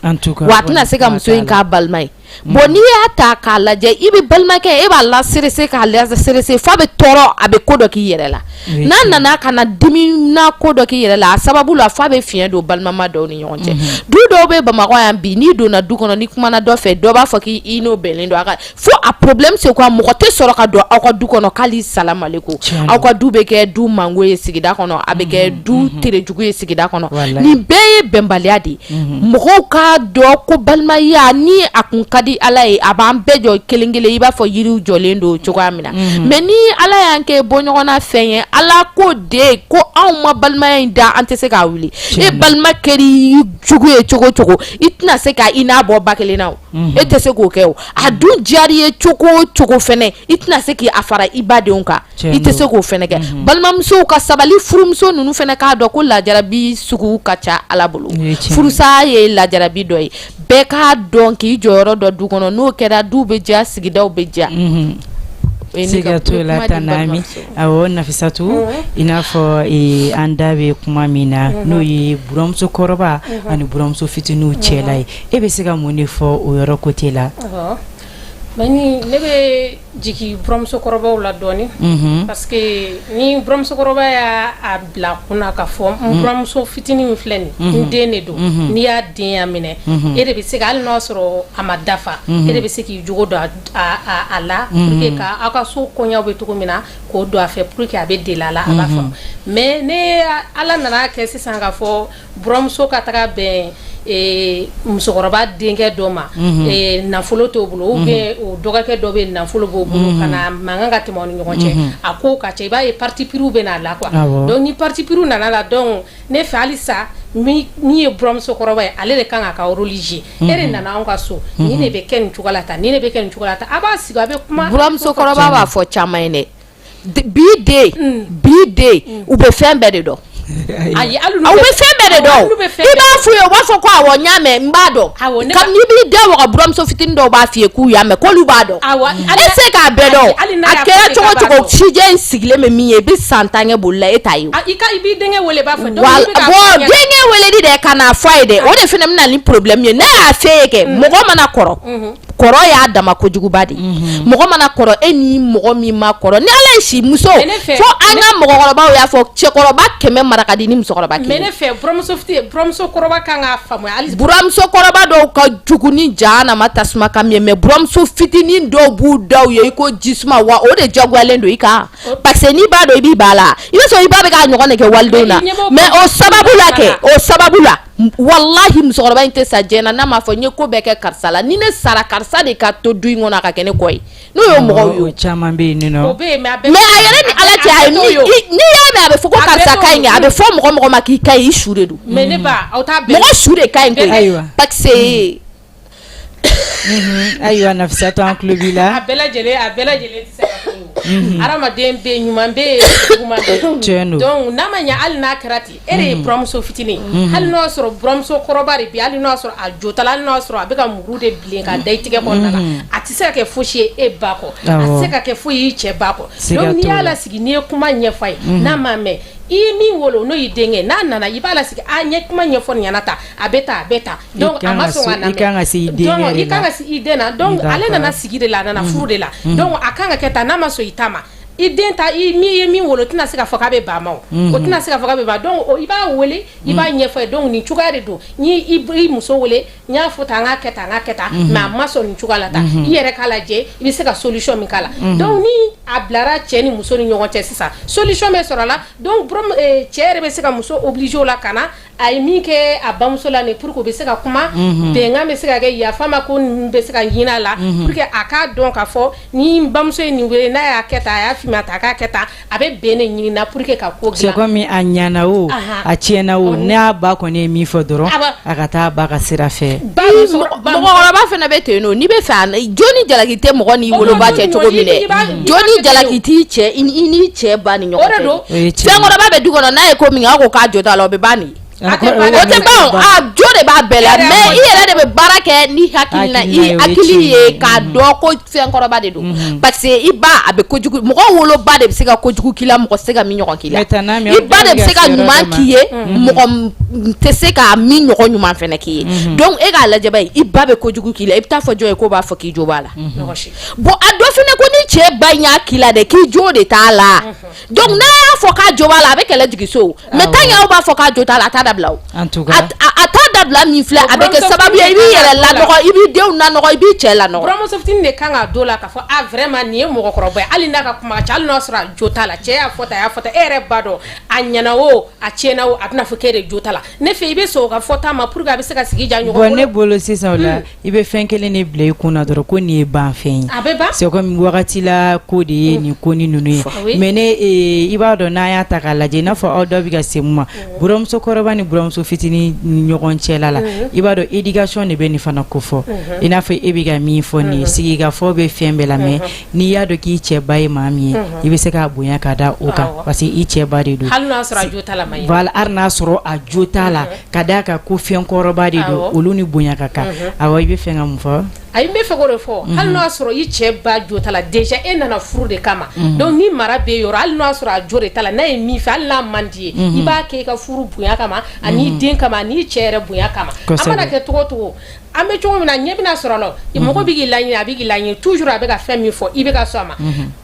B: wa a tɛna se ka muso in k'a balima ye bon n'i y'a ta k'a lajɛ i bɛ balimakɛ e b'a la serese k'a serese f'a bɛ tɔɔrɔ a bɛ ko dɔ k'i yɛrɛ la n'a nana ka na dimi na ko dɔ k'i yɛrɛ la a sababu la f'a bɛ fiɲɛ don balimama dɔw ni ɲɔgɔn cɛ du dɔw bɛ Bamakɔ yan bi n'i donna du kɔnɔ ni kumana dɔ fɛ dɔ b'a fɔ k'i n'o bɛnnen don a ka fo a problème c'est quoi mɔgɔ tɛ sɔrɔ ka don aw ka du kɔnɔ k'ali salamu aleykum aw ka du bɛ kɛ du mango ye sigida kɔnɔ a bɛ kɛ du terejugu ye sigida kɔnɔ nin bɛɛ ye bɛnbaliya de ye mɔgɔw k'a dɔn ko balimaya ni a kun ka di Ala ye a b'an bɛɛ jɔ kelen kelen i b'a fɔ yiriw jɔlen don cogoya min na mais ni Ala y'an kɛ bɔɲɔgɔnna fɛn ye Ala ko de ko anw ma balimaya in da an tɛ se k'a wuli e balima kɛri jugu ye cogo cogo i tɛna se ka i n'a bɔ ba kelen na o e tɛ se k'o kɛ o a dun diyar'i ye cogo o cogo fɛnɛ i tɛna se k'i a fara i badenw kan i tɛ se k'o fɛnɛ kɛ balimamusow ka sabali furumuso ninnu fɛnɛ k'a dɔn ko lajarabi sugu ka ca Ala bolo furusa ye lajarabi dɔ ye bɛɛ k'a dɔn k'i jɔyɔrɔ dɔ du kɔnɔ n'o kɛra du bɛ diya sigidaw bɛ diya
A: siga to la tanami awo Nafisatu i n'a fɔ an da bɛ kuma min na n'o ye buramuso kɔrɔba ani buramuso fitininw cɛla ye e bɛ se ka mun de fɔ o yɔrɔ côté la
C: bani ne bɛ jigi buramuso kɔrɔbaw la dɔɔni parce que ni buramuso kɔrɔba y'a bila kunna ka fɔ buramuso fitinin min filɛ nin n den de don n'i y'a den ya minɛ e de bɛ se ka hali n'a sɔrɔ a ma dafa e de bɛ se k'i jogo don a la pour que ka aw ka so kɔɲɔw bɛ cogo min na k'o don a fɛ pour que a bɛ deli a la a b'a faamu mais ne Ala nana kɛ sisan ka fɔ buramuso ka taga bɛn musokɔrɔba denkɛ dɔ ma nafolo t'o bolo ou bien o dɔgɔkɛ dɔ bɛ nafolo b'o bolo ka na mankan ka tɛmɛ aw ni ɲɔgɔn cɛ a ko ka ca i b'a ye parti pris bɛ na la quoi donc ni parti pris nana la donc ne fɛ halisa min ye buramuso kɔrɔba ye ale de kan k'a ka rôle jouer e de nana anw ka so ni ne bɛ kɛ nin cogo la tan ni ne bɛ kɛ nin cogo la tan a b'a sigi a bɛ kuma
B: buramuso kɔrɔba b'a fɔ caman ye dɛ bi den u bɛ fɛn bɛɛ de dɔn ayi aw bɛ fɛn bɛɛ de dɔn i b'a f'u ye u b'a fɔ ko awɔ n y'a mɛn n b'a dɔn kabini i b'i den waga buramuso fitinin dɔw b'a f'i ye k'u y'a mɛn k'olu b'a dɔn e se k'a bɛɛ dɔn a kɛra cogo cogo cijɛ in sigilen bɛ min ye i bɛ san tan kɛ bolila e t'a ye
C: i b'i denkɛ wele b'a fɔ
B: bon denkɛ weleli de ka n'a fɔ a ye dɛ o de fana bɛ na ni problème ye ne y'a f'e ye kɛ mɔgɔ mana kɔrɔ kɔrɔ y'a dama kojuguba de mɔgɔ mana kɔrɔ e ni mɔgɔ min ma kɔrɔ ni Ala ye si muso fo an ka mɔgɔkɔrɔbaw y'a fɔ cɛkɔrɔba 100 mara ka di ni musokɔrɔba 1
C: mais ne fɛ buramuso kɔrɔba kan k'a faamuya hali
B: buramuso kɔrɔba dɔw ka jugu ni jahanama tasuma kan mais buramuso fitinin dɔw b'u daw ye i ko jisuma wa o de jagoyalen don i kan parce que n'i b'a dɔn i b'i ba la i b'a sɔrɔ i ba bɛ k'a ɲɔgɔn de kɛ walidenw na mais o sababu la wallahi musokɔrɔba in tɛ sa diɲɛ na n'a m'a fɔ n ye ko bɛɛ kɛ karisa la ni ne sara karisa de ka to du in kɔnɔ a ka kɛ ne kɔ ye n'o ye mɔgɔw ye
A: caman bɛ yen nɔ
C: mais
B: a yɛrɛ ni Ala cɛ a ye n'i y'a mɛn a bɛ fɔ ko karisa ka ɲi kɛ a bɛ fɔ mɔgɔ ma k'i ka ɲi i su de don
C: mais ne ba aw t'a bɛn
B: mɔgɔ su de ka ɲi koyi parce que
A: ayiwa Nafisatu an tulo b'i la
C: a bɛɛ lajɛlen tɛ se ka fɔ hadamaden bɛ ɲuman bɛ yen juguman bɛ yen donc n'a ma ɲɛ hali n'a kɛra ten e de ye buramuso fitinin hali n'o y'a sɔrɔ buramuso kɔrɔba de bɛ yen hali n'o y'a sɔrɔ a jotala hali n'o y'a sɔrɔ a bɛ ka muru de bilen ka da i tigɛ kɔnɔna la a tɛ se ka kɛ fosi ye e ba kɔ a tɛ se ka kɛ foyi y'i cɛ ba kɔ donc n'i y'a lasigi n'i ye kuma ɲɛfɔ a ye n'a m'a mɛn i ye min wolo n'o y'i denkɛ n'a nana i b'a lasigi a ɲɛ kuma ɲɛfɔ nin ɲɛna ta a bɛ ta donc a ma sɔn ka lamɛn
A: i kan ka se i den
C: i kan ka se i den na donc ale nana sigi de la a nana furu de la donc a kan ka kɛ tan n'a ma sɔn i ta ma i den ta i mi ye min wolo tina se ka fɔ k'a bɛ ba ma o tina se ka fɔ k'a bɛ ba donc i b'a wele i b'a ɲɛfɔ donc nin cogoya de don ni i muso wele n y'a fɔ tan n k'a kɛ tan mais a ma sɔn nin cogoya la tan i yɛrɛ k'a lajɛ i bɛ se ka solution min k'a la donc ni a bilara cɛ ni muso ni ɲɔgɔn cɛ sisan solution bɛ sɔrɔ a la donc cɛ yɛrɛ bɛ se ka muso obligé o la ka na a ye min kɛ a bamuso la nin pour que o bɛ se ka kuma bɛnkan bɛ se ka kɛ yafa ma ko nin bɛ se ka ɲinɛ a la pour que a k'a dɔn k'a fɔ ni bamuso ye nin wele n'a y'a kɛ tan a y'a f'i ma tan a k'a kɛ tan a bɛ bɛn ne ɲini na pour que ka ko dilan.
A: c'est comme a ɲana o a tiɲɛna o n'a ba kɔni ye min fɔ dɔrɔn a ka taa ba ka sira fɛ.
B: mɔgɔkɔrɔba fana bɛ ten nɔ n'i bɛ fɛ jɔnni jalaki tɛ mɔgɔ n'i woloba cɛ cogo min dɛ jɔnni jalaki t'i cɛ i ni cɛ ba ni ɲɔgɔn cɛ fɛnkɔrɔba bɛ du kɔnɔ n'a ye ko min kɛ a ko k'a jɔ t'a la o bɛ ban nin. o tɛ ban a jo de b'a bɛɛ la mais i yɛrɛ de bɛ baara kɛ ni hakili ye k'a dɔn ko fɛnkɔrɔba de don parce que i ba a bɛ kojugu mɔgɔ woloba de bɛ se ka kojugu k'i la mɔgɔ tɛ se ka min ɲɔgɔn k'i la i ba de bɛ se ka ɲuman k'i ye mɔgɔ tɛ se ka min ɲɔgɔn ɲuman fɛnɛ k'i ye donc e k'a lajɛ bani i ba bɛ kojugu k'i la i bɛ taa fɔ jɔn ye ko b'a fɔ k'i jo b'a la bon a dɔ fɛnɛ ko ni cɛ ba y'a k'i la dɛ k'i jo de t'a la donc n'a y'a fɔ k'a jo b'a la a bɛ kɛlɛ jigin so mais tant que aw b'a fɔ k'a jo t'a la a t'a dabila o
A: en tout cas
B: a t'a dabila min filɛ a bɛ kɛ sababu ye i b'i yɛrɛ lanɔgɔ i b'i denw lanɔgɔ i b'i cɛ lanɔgɔ.
C: buramuso fitini de kan ka don la k'a fɔ vraiment nin ye mɔgɔkɔrɔba ye hali n'a ka kuma ka ca hali n'a sɔrɔ a jo t'a la cɛ y'a fɔ tan e yɛrɛ ba dɔn a ɲɛna o a tiɲɛna o a bɛna fɔ k'e de jo t'a la ne fɛ i bɛ sɔn o ka fɔta ma pour que a bɛ se ka sigi ja ɲɔgɔn bolo.
A: bon ne bolo sisan o la i bɛ fɛn kelen de bila i kunna dɔrɔn ko nin ye banfɛn ye
C: a bɛ ban
A: c'est comme wagati la ko de ye nin ko ni ninnu ye mais ne i b'a dɔn n'a y'a ta k'a lajɛ i n'a fɔ aw dɔ bɛ ka se mun ma buramuso kɔrɔba ni buramuso fitini ni ɲɔgɔn cɛla la i b'a dɔn éducation de bɛ nin fana ko fɔ i n'a fɔ e bɛ ka min fɔ nin ye sigikafɔ bɛ fɛn bɛɛ la mais n'i y'a dɔn k'i cɛ ba ye maa min ye i bɛ se k'a bonya ka da o kan parce que i cɛ ba de don
C: hali n'a sɔrɔ a jo t'a la
A: voilà hali n'a sɔrɔ a jo t'a la ka d'a kan ko fɛn kɔrɔba de don olu ni bonya ka kan awɔ i bɛ fɛn ka mun fɔ.
C: ayi n bɛ fɛ k'o de fɔ hali n'a sɔrɔ i cɛ ba jo t'a la déjà e nana furu de kama donc ni mara bɛ yɔrɔ hali n'a sɔrɔ a jo de t'a la n'a ye min fɛ hali n'a man di ye i b'a kɛ i ka furu bonya kama ani den kama ani cɛ yɛrɛ bonya kama a mana kɛ cogo o cogo an bɛ cogo min na ɲɛ bɛna sɔrɔ la mɔgɔ bɛ k'i laɲini a bɛ k'i laɲini toujours a bɛ ka fɛn min fɔ i bɛ ka sɔn a ma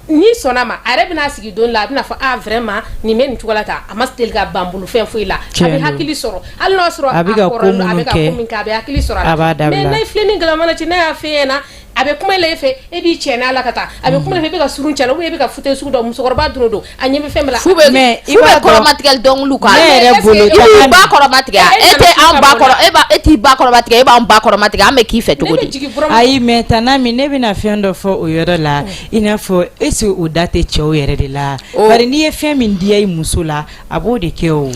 C: n'i sɔnna ma a yɛrɛ bɛna sigi don la a bɛna fɔ vraiment nin bɛ nin cogo la tan a ma deli ka ban bolo fɛn foyi la a bɛ hakili sɔrɔ hali n'a sɔrɔ a kɔrɔlen a bɛ ka ko min kɛ a bɛ hakili sɔrɔ a la mais n'a filɛ ni galama cɛ n'a y'a f'e ɲɛna a bɛ kuma i fɛ e b'i cɛ n'a la ka taa a bɛ kuma i fɛ e bɛ ka surun cɛ la ou bien e bɛ ka fauteuil sugu dɔ musokɔrɔba dɔrɔn don a ɲɛ bɛ fɛn bɛɛ la fu bɛ
B: kɔrɔmatigɛli dɔnkiliw kan ne yɛrɛ bolo i b'i ba kɔrɔmatigɛ e tɛ an ba kɔrɔ e t'i ba kɔrɔmatigɛ e b'an ba kɔrɔmatigɛ an bɛ k'i fɛ cogo di
A: ayi mais tana min ne bɛna fɛn dɔ fɔ o yɔrɔ la i n'a fɔ est ce que o da tɛ cɛw yɛrɛ de la bari n'i ye fɛn min diya i muso la a b'o de kɛ o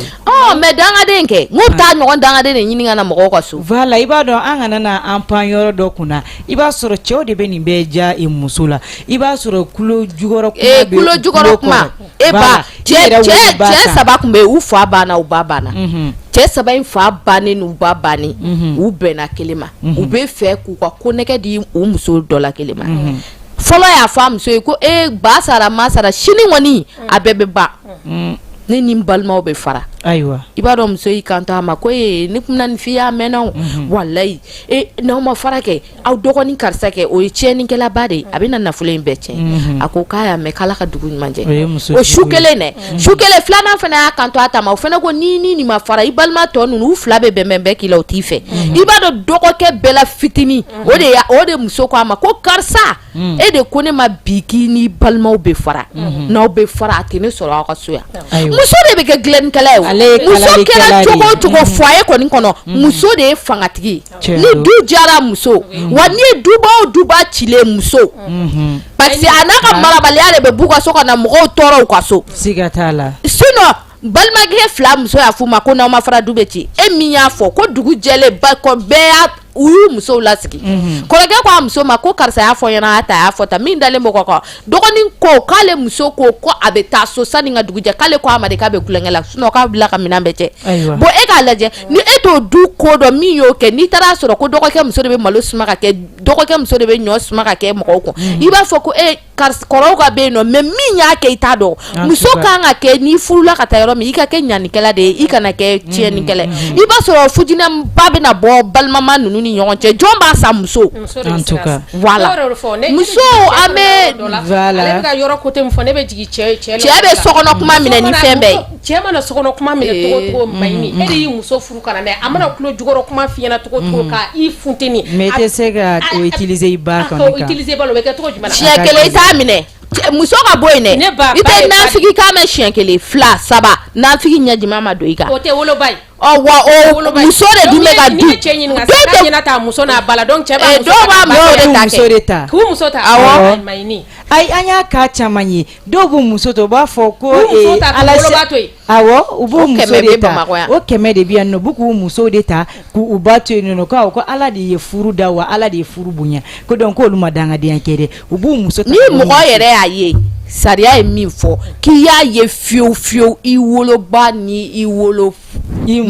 B: mais dangaden kɛ n ko bɛ taa ɲɔgɔn dangaden de ɲini ka na mɔgɔw ka so
A: voilà i b'a dɔn an kana na an pan yɔrɔ dɔ kunna i b'a sɔrɔ cɛw de bɛ nin bɛɛ diya i muso la i b'a sɔrɔ kulo jukɔrɔ
B: kuma e ba cɛ saba tun bɛ yen u fa banna u ba banna cɛ saba in fa bannen n'u ba bannen u bɛnna kelen ma u bɛ fɛ k'u ka konɛgɛ di u muso dɔ la kelen ma fɔlɔ y'a fɔ a muso ye ko ba sara ma sara sini kɔni a bɛɛ bɛ ban ne ni balimaw bɛ fara
A: ayiwa
B: i b'a dɔn muso y'i kanto a ma ko ne kun na nin f'i y'a mɛnna o walayi n'aw ma fara kɛ aw dɔgɔnin karisa kɛ o ye tiɲɛnikɛla ba de ye a bɛ na nafolo in bɛɛ tiɲɛ a ko k'a y'a mɛn k'ala ka dugu ɲuman jɛ o su kelen dɛ su kelen filanan fana y'a kanto a ta ma o fana ko ni nin ma fara i balima tɔ ninnu u fila bɛ bɛnbɛn bɛɛ k'i la o t'i fɛ i b'a dɔn dɔgɔkɛ bɛɛ la fitinin o de muso ko a ma ko karisa e de ko ne ma bi k'i ni balimaw bɛ fara n'aw bɛ fara a tɛ ne sɔrɔ aw ka so yan muso de bɛ kɛ dilannikɛla ye muso kɛra cogo o cogo foyer kɔni kɔnɔ muso de ye fangatigi ni du jara muso wa ni ye duba o duba cilen muso parce que a n'a ka marabaliya de bɛ b'u ka so ka na mɔgɔw tɔɔrɔ u ka so
A: siga t'a la
B: sinon balimakɛ fila muso y'a f'u ma ko n'aw ma fara du bɛ ci e min y'a fɔ ko dugu jɛlen ba kɔ bɛɛ y'a u y'u musow lasigi kɔrɔkɛ ko a muso ma ko karisa y'a fɔ ɲɛna a ta y'a fɔ ta min dalen bɔ kɔ dɔgɔnin ko k'ale muso ko a bɛ taa so sani ka dugu jɛ k'ale ko a ma de k'a bɛ kulonkɛ la sinon k'a bila ka minɛn bɛɛ cɛ bon e k'a lajɛ ni e t'o du ko dɔn min y'o kɛ n'i taara sɔrɔ ko dɔgɔkɛ muso de bɛ malo suma ka kɛ dɔgɔkɛ muso de bɛ ɲɔ suma ka kɛ mɔgɔw kun i b'a fɔ ko kɔrɔw ka bɛ yen nɔ mais min y'a kɛ i t'a dɔn muso kan ka kɛ n'i furula ka taa yɔrɔ min i ka kɛ ɲanikɛla de ye i kana kɛ tiɲɛnikɛla i b'a sɔrɔ fujinɛba bɛna bɔ balimama ninnu ni ɲɔgɔn cɛ jɔn b'a sa muso
A: en tout cas
B: voilà muso an bɛ
A: voilà
C: ale bɛ ka yɔrɔ côté min fɔ ne bɛ jigin cɛ
B: bɛ sokɔnɔ kuma minɛ ni fɛn bɛɛ
C: cɛ mana sokɔnɔ kuma minɛ togo maɲini e de y'i muso furu kana n'a ye a mana tulo jukɔrɔ kuma f'i ɲɛna togo ka i funteni
A: mais tɛ se ka o utiliser i ba kɔni kan
C: utiliser balo bɛ kɛ togo jumɛn
B: siɲɛ kelen i t'a minɛ muso ka bɔ yen dɛ i tɛ nafigi k'a mɛn siɲɛ kelen 2 3 nafigi ɲɛjima ma don i kan
C: o tɛ woloba ye
B: wa muso de dun bɛ ka du
C: cɛ ɲininka sa ɲɛna taa muso n'a bala donc cɛ b'a
B: dɔw b'a
A: muso de ta
C: k'u muso ta awɔ maɲini
A: ayi an y'a ka caman ye dɔw b'u muso to u b'a fɔ ko
C: ala
A: awɔ u b'u muso de ta o 100 de bɛ yan nɔ u k'u muso de ta k'u ba to yen nɔ ko ala de ye furu da wa ala de ye furu bonya ko donc k'olu ma dangadenya kɛ dɛ u b'u muso ta
B: ni mɔgɔ yɛrɛ y'a ye sariya ye min fɔ k'i y'a ye fiyewu fiyewu i woloba ni i wolo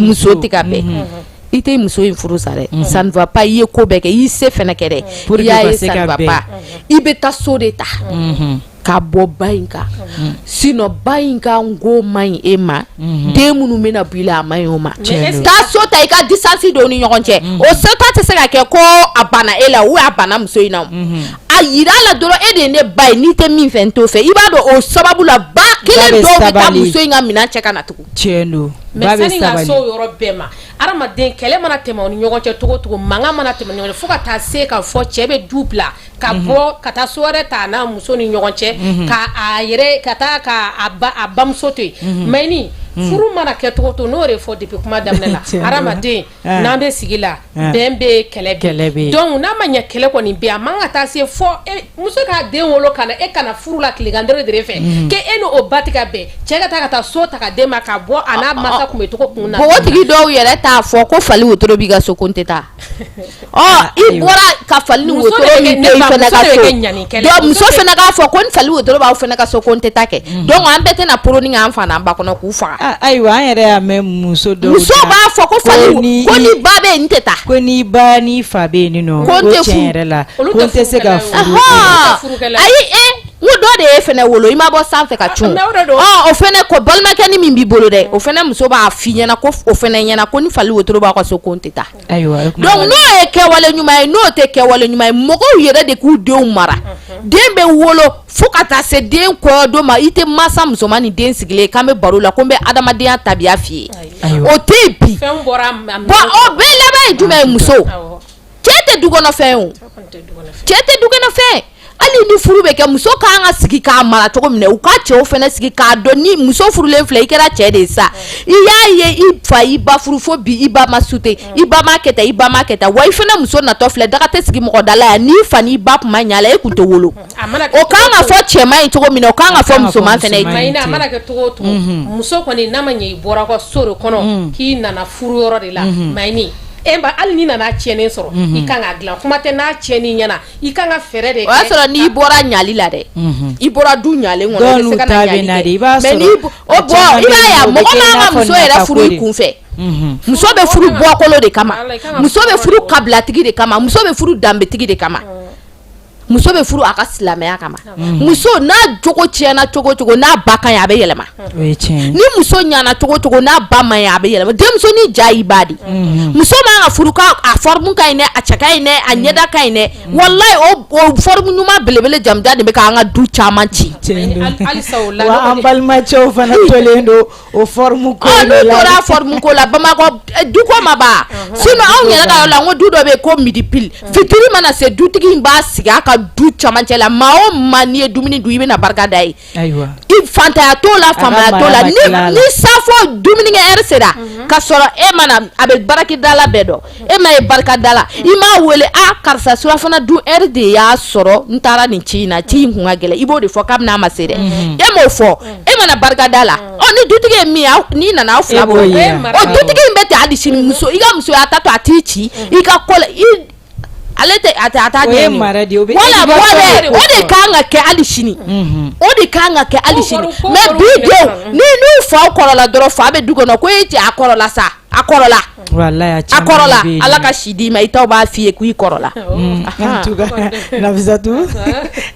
B: muso tɛ ka bɛn i tɛ muso in furu sa dɛ ça ne va pas i ye ko bɛɛ kɛ i y'i se fɛnɛ kɛ dɛ i y'a ye ça ne va pas i bɛ taa so de ta ka bɔ ba in kan sinon ba in ka ngo man ɲi e ma den minnu bɛna bɔ i la a man ɲi o ma taa so ta i ka distance don ni ɲɔgɔn cɛ o se ta tɛ se ka kɛ ko a banna e la ou a banna muso in na a yira la dɔrɔn e de ye ne ba ye n'i tɛ min fɛ n t'o fɛ i b'a dɔn o sababu la ba kelen dɔw bɛ taa muso in ka minɛn cɛ ka na tugun
A: tiɲɛ don
C: mais sani ka so yɔrɔ bɛɛ ma adamaden kɛlɛ mana tɛmɛ ni ɲɔgɔn cɛ togo togo mankan mana tɛmɛ ni ɲɔgɔn cɛ fo ka taa se ka fɔ cɛ bɛ du bila ka bɔ ka taa so wɛrɛ ta n'a muso ni ɲɔgɔn cɛ ka a yɛrɛ ka taa ka a bamuso to yen mais ni furu mana kɛ togo to n'o de fɔ depuis kuma daminɛ la adamaden n'an bɛ sigi la bɛn bɛ kɛlɛ bɛ donc n'a ma ɲɛ kɛlɛ kɔni bɛ a man ka taa se fɔ muso k'a den wolo kana e kana furu la tilegan dere fɛ ke e n'o ba tɛ ka bɛn cɛ ka taa so ta ka den ma ka bɔ a n'a masa kun bɛ togo kun na
B: npogotigi dɔw yɛrɛ t'a fɔ ko fali wotoro b'i ka so ko n tɛ taa i bɔra ka fali ni wotoro min to i fɛnɛ ka so donc muso fɛnɛ k'a fɔ ko ni fali wotoro b'aw fɛnɛ ka so ko n tɛ taa kɛ donc an bɛɛ tɛna poronin k'an fa n'an ba kɔnɔ k'u faga
A: ayiwa an yɛrɛ y'a mɛn muso
B: b'a fɔ ko fali ko ni ba bɛ yen n tɛ taa
A: ko ni ba ni fa bɛ yen nɔ ko tiɲɛ yɛrɛ la ko n tɛ se ka furu
B: ayi n ko dɔ de ye fɛnɛ wolo i ma bɔ sanfɛ ka cun o fɛnɛ ko balimakɛ ni min b'i bolo dɛ o fɛnɛ muso b'a f'i ɲɛna ko o fɛnɛ ɲɛna ko ni fali wotoro b'a ka so ko n tɛ taa donc n'o ye kɛwale ɲuman ye n'o tɛ kɛwale ɲuman ye mɔgɔw yɛrɛ de k'u denw mara den bɛ wolo fo ka taa se den kɔɲɔdon ma i tɛ mansa musoman ni den sigilen k'an bɛ baro la ko n bɛ adamadenya tabiya f'i ye o tɛ yen bi bon o bɛɛ laban ye jumɛn ye muso cɛ tɛ dukɔnɔfɛn o cɛ tɛ dukɔnɔfɛn hali ni furu bɛ kɛ muso k'an ka sigi k'a mara cogo min na u ka cɛw fɛnɛ sigi k'a dɔn ni muso furulen filɛ i kɛra cɛ de ye sa i y'a ye i fa i ba furu fo bi i ba ma sute i ba ma kɛ tan i ba ma kɛ tan wa i fɛnɛ muso natɔ filɛ daga tɛ sigi mɔgɔ da la yan n'i fa n'i ba kun ma ɲa la e kun tɛ wolo o k'an ka fɔ cɛman ye cogo min na o k'an ka fɔ musoman fɛnɛ ye
C: a mana kɛ togo o togo muso kɔni n'a ma ɲɛ i bɔra ka so de kɔnɔ k'i nana furu yɔrɔ de la mayini hali ni nana tiɲɛnen sɔrɔ i kan ka dilan kuma tɛ n'a tiɲɛni ɲɛna i kan ka fɛɛrɛ de kɛ o y'a sɔrɔ n'i bɔra ɲali la dɛ i bɔra du ɲalen kɔnɔ i bɛ se ka na ɲali kɛ mais i b'a ye a mɔgɔ man ka muso yɛrɛ furu i kun fɛ muso bɛ furu bɔkolo de kama muso bɛ furu kabilatigi de kama muso bɛ furu danbetigi de kama muso bɛ furu a ka silamɛya kama muso n'a jogo tiɲɛna cogo cogo n'a ba ka ɲi a bɛ yɛlɛma ni muso ɲana cogo cogo n'a ba ma ɲi a bɛ yɛlɛma denmuso ni ja i ba di muso man ka furu ka a forme ka ɲi dɛ a cɛ ka ɲi dɛ a ɲɛda ka ɲi dɛ wallahi o forme ɲuman belebele jamujan de bɛ k'an ka du caman ci
A: wa an balimacɛw fana tolen don o forme ko la
B: n'u tora forme ko la Bamakɔ du ko ma ba sinon anw yɛrɛ ka yɔrɔ la n ko du dɔ bɛ yen ko midi pile fitiri mana se dutigi in b'a sigi a ka du camancɛ la maa o maa n'i ye dumuni dun i bɛna barika da ye i fantanya t'o la famaya t'o la ni safo dumunikɛ heure sera ka sɔrɔ e mana a bɛ barakida la bɛɛ dɔn e ma ye barika da la i m'a wele karisa surafana dun heure de y'a sɔrɔ n taara nin ci in na ci in kun ka gɛlɛn i b'o de fɔ kabini a ma se dɛ e m'o fɔ e mana barika da la ni dutigi ye min ye n'i nana aw fila bɔ o dutigi in bɛ ten hali sini muso i ka musoya ta to a t'i ci i ka ko la ale tɛ a t'a ɲɛ wala o de kan ka kɛ hali sini o de kan ka kɛ hali sini mais bi denw ni n'u faw kɔrɔla dɔrɔn fa bɛ du kɔnɔ ko e cɛ a kɔrɔla sa akorola
A: wallahi
B: akorola ala ka sidi ma itaw ba fiye ku ikorola
A: en tout cas Nafissatou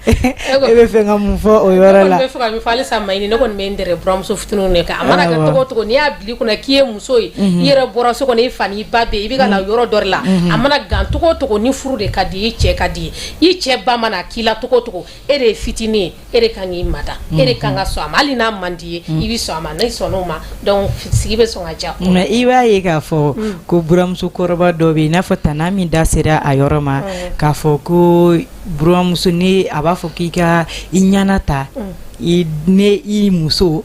A: ebe fenga mu fo o yoro la
C: be fuka mi fali sa mayni ne kon me ndere bromso futunu ne ka amana ka to ni abli kuna kiye muso yere boroso ko ne fani babe ibi ga la yoro dorla amana gan to ni furu de kadi che kadi i che ba mana kila to ere fitini ere kan yi mata ere kan ga so amali na mandi ibi so ama na so no ma donc sigibe so ngaja
A: na iwa ye ka fo ko buramsu koroba dobi na fota na mi da sera ayoroma ka fo ko buramsu ni aba fo kika inyanata i ne i muso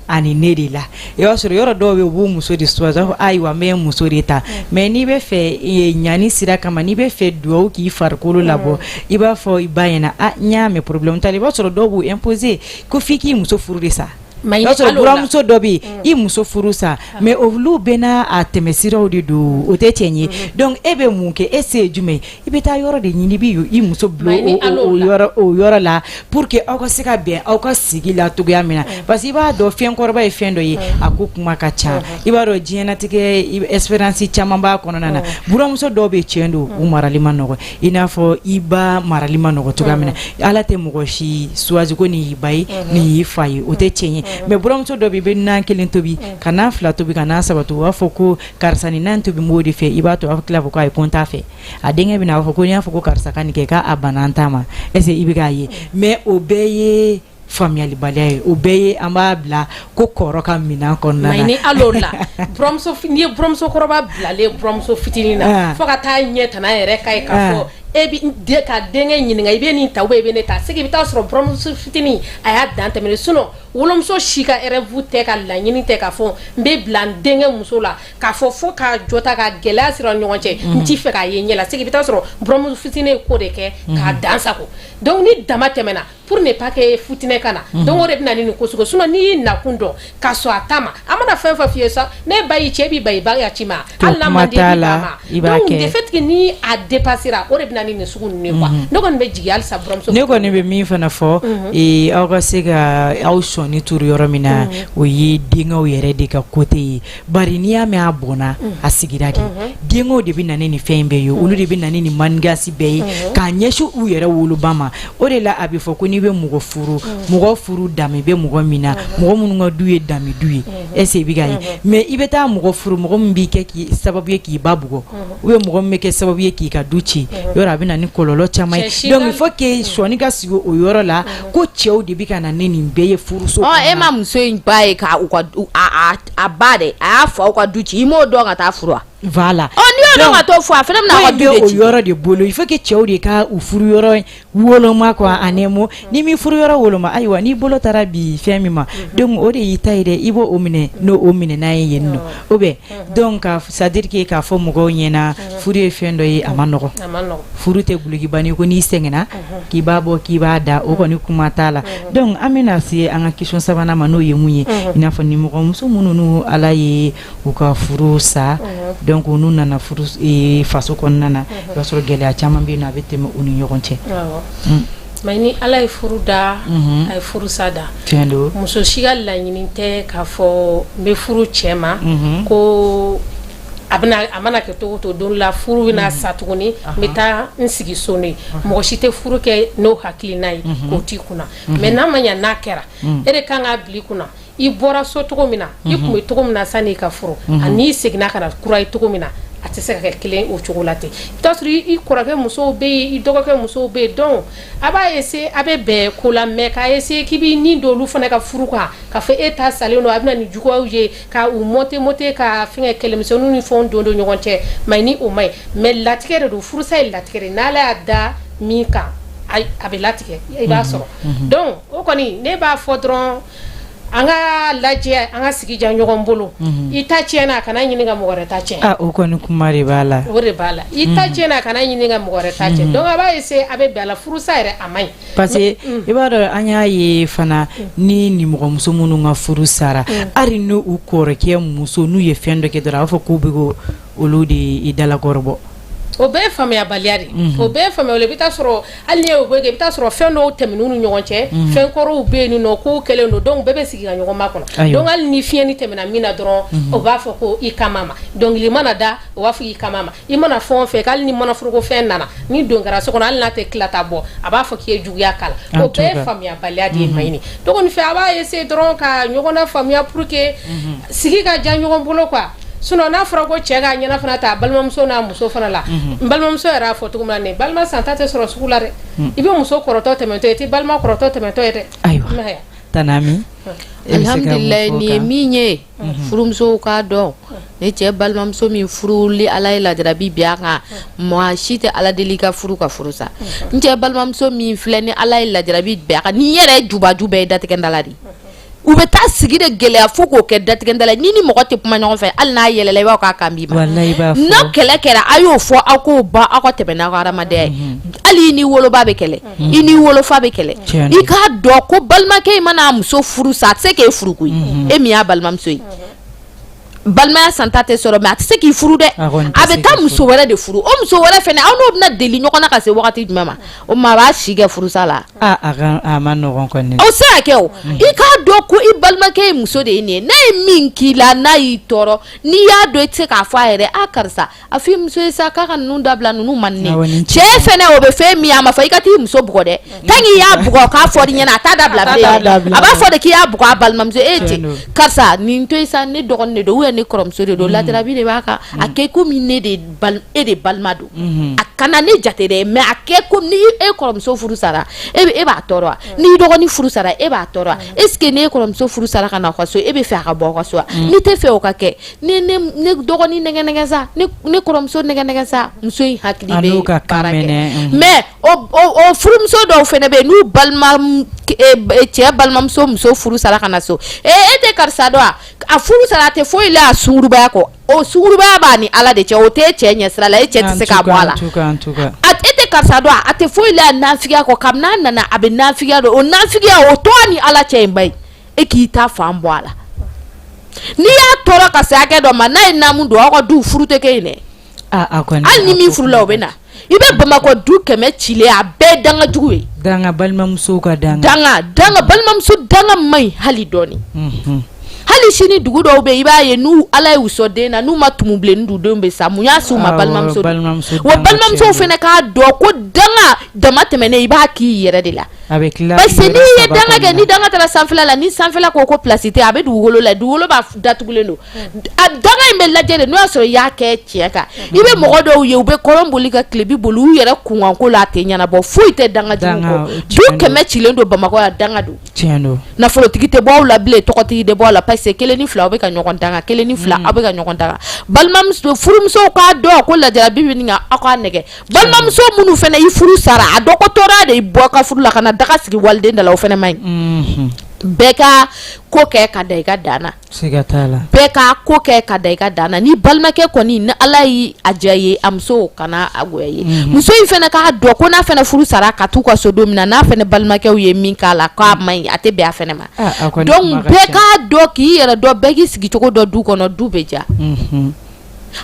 A: ani nedila yo soro yoro dobe bu muso di swaza aiwa me muso rita me ni be fe nyani sira kama ni be fe duo ki farkolo labo iba fo ibayena a nya me problem tali ba soro dobu imposer ko fiki muso furisa Notre buramuso dobi I muso furusa mais ovlu bena a temesira odi do o te tienye donc ebe munke ese jume ibeta yoro de nyini bi I muso blo o yoro la pour que aw ka sika bien aw ka sigi la to gamina parce que ba do fien korba e fien do yi akukuma ka cha iba ro jiena tike espérance chama ba kono nana buramuso dobi chendo u marali manogo ina fo iba marali manogo to gamina ala te mugoshi suazi ko ni bai ni fayi o te tienye mais buramuso dobi be nan kelin tobi kana fla tobi kana sabatu wa foko karsani nan tobi modi fe ibato afkla foko ay konta fe adenge bina foko ni foko karsa kan ke ka abananta ma ese ibiga ye mais obeye family balay obeye amabla ko koroka mina konna
C: ni alola bromso ni bromso koroba bla le bromso fitinina foka ta nyeta na ere kai ka fo ebi de ka denge nyinga ibe ni tawe be ne ta sigi bita soro bromso fitini aya dante mele suno wolomso shika ere vute ka la nyini te ka fo mbe blan denge muso la ka fo ka jota ka gela siro nyonche nti fe ka yenyela sigi bita soro bromso fitini ko de ke ka dansa ko donc ni damate mena pour ne pas que futine kana donc ore bina ni ko suko suno ni na kundo ka so atama amana fe fa fiesa ne bayi chebi bayi ba ya chima alla mande bama donc de fait que ni a dépassera ore bina ni suku ni kwa ndoko be jigal sa bromso
A: ne ko ne be mi fana fo e aw sega aw ni turu yoro mina o yi dingo yere de ka kote bari ni ame abona asigiraki dingo de bi naneni fembe yo ulu de bi naneni mangasi be ka nyeshu u yere wulu bama o de la abi fo ko ni be mugo furu dame be mugo mina mugo mununga duye dame duye ese bi gayi mais ibeta mugo furu mugo mbi ke ki sababu ye ki babugo we mugo meke sababu ye ki ka duchi yoro abi nani kololo chamai donc il faut que soni ga sigo o yoro la ko chew de bi kana neni be ye furu
B: ema muso bae ka a bade a fa kwa duchi imo do nga ta furwa
A: voilà
B: on yo nga to fu afena na kwa duchi
A: yoro de bolo il faut que chewri ka u furu yoro wolo ma kwa anemo ni mi furu yoro wolo ma aywa ni bolo tarabi femi ma donc o de yitaide ibo omine no omine na yenno obe donc ça dire que ka fo mugo nyena furu e fendo yi amanogo furu te gulugi bani ko ni sengena ki babo ki bada o ko ni kumatala donc amena si anga kishon sabana mano yemunye ina fo ni mugo muso mununu alaye u ka furu sa donc onu nana furu e faso kon nana basoro gele a chama bi na beteme unu yogonche
C: mayni ala e furu da ay furu sada
A: tendo
C: muso shigal la nyininte ka fo be furu chema ko amana ke to don la furu na satuguni meta nsigi soni mo shite furu ke no hakili nai ko ti kuna mais na manya nakera ere kanga bli kuna I bora so to mina I kuma to mina sani ka furu ani signa kana kurai to mina atese ka kelen o chocolate tasri I kurake muso be I dogo ke muso be don aba ese abe be kula me ka ese kibi ni do lu fana ka furu ka fe eta saleno abna ni juko uje ka u mote ka finga kele so nu ni fon do nyogonche mai ni o mai me latikere do furu sai latikere nala da mika ay abe latike I ba so donc o koni ne ba fodron anga laje anga sigi janyogon bolo ita chena kana nyininga mogore ta chen
A: o koni kumari bala
C: ore bala ita chena kana nyininga mogore ta chen donc aba ese abe bala furusa ere amai
A: parce que ibaro anya ye fana ni mugo muso munu nga furusara ari no ukore ke muso nu ye fendo ke dara fo kubigo oludi idala gorbo
C: o bɛɛ faamuya baliya de o bɛɛ faamuya le bita sɔrɔ hali ne o bɛ bita sɔrɔ fɛn dɔw tɛmɛn'u ni ɲɔgɔn cɛ fɛn kɔrɔw bɛ yen nɔ ko kɛlen don donc bɛɛ bɛ sigi ka ɲɔgɔn makɔnɔ donc hali ni fiɲɛni tɛmɛna min na dɔrɔn o b'a fɔ ko i kama ma dɔnkili mana da o b'a fɔ i kama ma i mana fɛn o fɛn hali ni mana foroko fɛn nana ni don kɛra so kɔnɔ hali n'a tɛ tila ta bɔ a b'a fɔ k'i ye juguya kala o bɛɛ faamuya baliya de ye maɲini donc nin fɛ a b'a essayer dɔrɔn ka ɲɔgɔn na faamuya pour que sigi ka diya ɲɔgɔn bolo quoi sinon n'a fɔra ko cɛ k'a ɲɛna fana ta balimamuso n'a muso fana la n balimamuso yɛrɛ y'a fɔ cogo min na nin balima santa tɛ sɔrɔ sugu la dɛ i bɛ muso kɔrɔtɔ tɛmɛtɔ ye i tɛ balima kɔrɔtɔ tɛmɛtɔ ye dɛ
A: ayiwa Tanami
B: alhamdulillah ni ye min ye furumusow k'a dɔn ni cɛ balimamuso min furuli ala ye lajarabi bi a kan maa si tɛ ala deli ka furu ka furu sa n cɛ balimamuso min filɛ ni ala ye lajarabi bi a kan ni yɛrɛ jubaju bɛɛ ye datigɛndala de u bɛ taa sigi de gɛlɛya fo k'o kɛ datigɛndala ni mɔgɔ tɛ kuma ɲɔgɔn fɛ hali n'a yɛlɛla i b'a k'a kan b'i ma n'a kɛlɛ kɛra a y'o fɔ aw k'o ban aw ka tɛmɛ n'aw ka hadamadenya ye hali i ni woloba bɛ kɛlɛ i ni wolofa bɛ kɛlɛ i k'a dɔn ko balimakɛ in mana muso furu sa a tɛ se k'e furu koyi e min y'a balimamuso ye balimaya santa tɛ sɔrɔ mais a tɛ se k'i furu dɛ a bɛ taa muso wɛrɛ de furu o muso wɛrɛ fɛnɛ aw n'o bɛna deli ɲɔgɔn na ka se wagati jumɛn ma o maa b'a si kɛ furusa la
A: a ma nɔgɔn kɔni
B: o se ka kɛ o i k'a dɔn ko i balimakɛ ye muso de ye nin ye n'a ye min k'i la n'a y'i tɔɔrɔ n'i y'a dɔn i tɛ se k'a fɔ a yɛrɛ a karisa a fɔ i muso ye sa k'a ka ninnu dabila ninnu man di ne ye cɛ fɛnɛ o bɛ fɛn min a ma fɔ i ka t'i muso bugɔ dɛ tant que i y'a bugɔ k'a fɔ i ɲɛna a t'a dabila bilen a b'a fɔ de k'i y'a bugɔ a balimamuso e cɛ karisa nin to yen sa ne dɔgɔnin de don ne kɔrɔmuso de don latirabi de b'a kan a kɛ komi ne de e de balima don a kana ne jate dɛ mais a kɛ komi ni e kɔrɔmuso furu sara e b'a tɔɔrɔ wa ni dɔgɔnin furu sara e b'a tɔɔrɔ wa est ce que ne kɔrɔmuso furu sara ka na aw ka so e bɛ fɛ a ka bɔ aw ka so wa ni tɛ fɛ o ka kɛ ne dɔgɔnin nɛgɛ sa ne kɔrɔmuso nɛgɛ sa muso in hakili bɛ baara kɛ mais o furumuso dɔw fɛnɛ bɛ yen n'u balima cɛ balimamuso muso furu sara ka na so e tɛ karisa dɔn a furu sara a tɛ foyi la a sungurubaya kɔ o sungurubaya b'a ni ala de cɛ o tɛ cɛ ɲɛsira la e cɛ tɛ se k'a bɔ a la e tɛ karisa dɔn a tɛ foyi la nafigiya kɔ kabini n'a nana a bɛ nafigiya dɔn o nafigiya o tɔgɔ ni ala cɛ in ba ye e k'i ta fan bɔ a la n'i y'a tɔɔrɔ ka se hakɛ dɔ ma n'a ye naamu don aw ka du furu tɛ kɛ yen dɛ hali ni min furu la o bɛ na i bɛ bamakɔ du 100 cilen a bɛɛ ye danga jugu ye
A: danga balimamuso ka danga
B: balimamuso danga man ɲi hali dɔɔni hali sini dugu dɔw bɛ i b'a ye n'u ala ye u sɔn den na n'u ma tumu bilenni du denw bɛ sa mun y'a se u ma balimamuso wa balimamusow fana k'a dɔn ko danga dama tɛmɛnen i b'a k'i yɛrɛ de la parce que n'i ye danga kɛ ni danga taara sanfɛla la ni sanfɛla ko place tɛ a bɛ dugukolo la dugukolo b'a datugulen don a danga in bɛ lajɛ de n'o y'a sɔrɔ i y'a kɛ tiɲɛ kan i bɛ mɔgɔ dɔw ye u bɛ kɔrɔn boli ka kilebi boli u yɛrɛ kunkanko la a tɛ ɲɛnabɔ foyi tɛ danga jugu kɔ du 100 cilen don bamakɔ yan danga don nafolotigi tɛ bɔ aw la bilen tɔgɔtigi tɛ bɔ aw la parce que 1 ni 2 aw bɛ ka ɲɔgɔn danga 1 ni 2 aw bɛ ka ɲɔgɔn danga balimamuso furumusow k'a dɔn ko lajarabi bɛ nin kan aw k'a nɛgɛ balimamuso minnu fana i furu sara a dɔn ko tɔɔrɔya de y'i bɔ ka furu la ka na daga sigi waliden da la o fana man ɲi bɛɛ ka ko kɛ ka da i ka dan na bɛɛ ka ko kɛ ka da i ka dan na ni balimakɛ kɔni ni ala y'i a diya ye a muso kana a goya ye muso in fana k'a dɔn ko n'a fana furu sara ka t'u ka so don min na n'a fana balimakɛw ye min k'a la k'a man ɲi a tɛ bɛn a fana ma donc bɛɛ k'a dɔn k'i yɛrɛ dɔn bɛɛ k'i sigi cogo dɔn du kɔnɔ du bɛ diya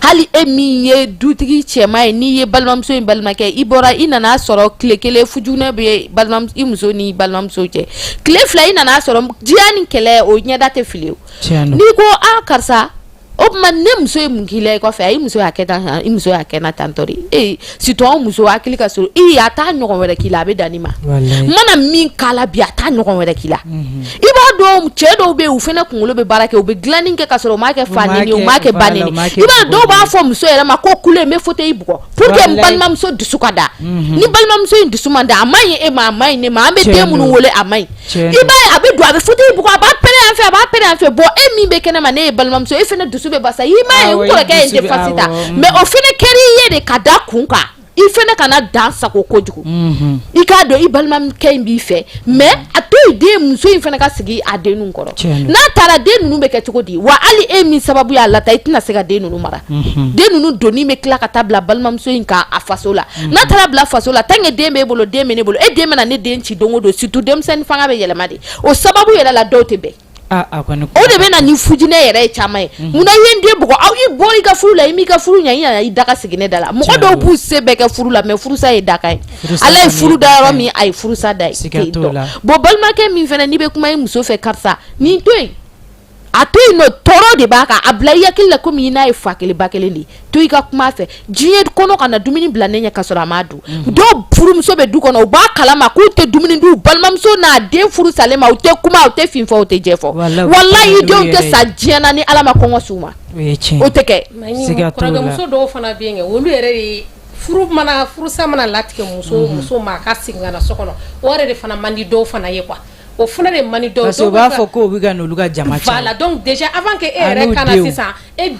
B: hali e min ye dutigi cɛma ye n'i ye balimamuso in balimakɛ i bɔra i nana sɔrɔ tile 1 fujunɛ bɛ i muso ni balimamuso cɛ tile 2 i nana sɔrɔ diya ni kɛlɛ o ɲɛda tɛ fili o n'i ko karisa o tuma ne muso ye mun k'i la i kɔfɛ a i muso y'a kɛ tan i muso y'a kɛ na tantɔ de surtout anw muso hakili ka surun a t'a ɲɔgɔn wɛrɛ k'i la a bɛ dan nin ma mana min k'a la bi a t'a ɲɔgɔn wɛrɛ k'i la i b'a dɔn cɛ dɔw bɛ yen u fana kunkolo bɛ baara kɛ u bɛ dilanni kɛ ka sɔrɔ u m'a kɛ fa neni u m'a kɛ ba neni i b'a dɔw b'a fɔ muso yɛrɛ ma ko kule n bɛ fauteuil bugɔ pour que n balimamuso dusu ka da ni balimamuso in dusu man da a man ɲi e ma a man ɲi ne ma an bɛ den minnu wele a man ɲi i b'a ye a bɛ don a bɛ fauteuil bugɔ a b'a pɛrɛn yan fɛ a b'a pɛrɛn yan fɛ bon e min bɛ kɛnɛ ma ne ye balimamuso e fana dusu bɛ basa i ma ye n kɔrɔkɛ ye defasi ta mais o fana kɛra i ye de ka da kun kan i fana kana dan sago kojugu i k'a dɔn i balimakɛ in b'i fɛ mais a to yen den muso in fana ka sigi a den ninnu kɔrɔ n'a taara den ninnu bɛ kɛ cogo di wa hali e min sababu y'a lata i tɛna se ka den ninnu mara den ninnu donni bɛ tila ka taa bila balimamuso in kan a faso la n'a taara bila faso la tant que den b'e bolo den bɛ ne bolo e den bɛna ne den ci don o don surtout denmisɛnnin fanga bɛ yɛlɛma de o sababu yɛrɛ la dɔw tɛ bɛn o de bɛ na ni fujinɛ yɛrɛ ye caman ye munna i ye n den bugɔ aw i bɔra i ka furu la i m'i ka furu ɲɛ i nana i daga sigi ne da la mɔgɔ dɔw b'u se bɛɛ kɛ furu la mais furusa ye daga ye ala ye furu da yɔrɔ min a ye furusa da ye k'e dɔn bon balimakɛ min fɛnɛ n'i bɛ kuma i muso fɛ karisa nin to yen a to yen nɔ tɔɔrɔ de b'a kan a bila i hakili la komi i n'a ye fa kelen ba kelen de to i ka kuma fɛ diɲɛ kɔnɔ ka na dumuni bila ne ɲɛ ka sɔrɔ a m'a dun dɔw furumuso bɛ du kɔnɔ u b'a kalama k'u tɛ dumuni dun balimamuso n'a den furu salen ma u tɛ kuma u tɛ fin fɔ u tɛ jɛ fɔ walayi denw tɛ sa diɲɛ na ni ala ma kɔngɔ s'u ma o tɛ kɛ
C: kɔrɔkɛmuso dɔw fana bɛ yen kɛ olu yɛrɛ de furusa mana latigɛ muso ma a ka segin ka na so kɔnɔ o yɛrɛ de fana man di dɔw fana ye quoi o fana de mani dɔw
A: parce que u b'a fɔ ko bɛ ka n'olu ka jama cɛ
C: voilà donc déjà avant que e yɛrɛ kana sisan e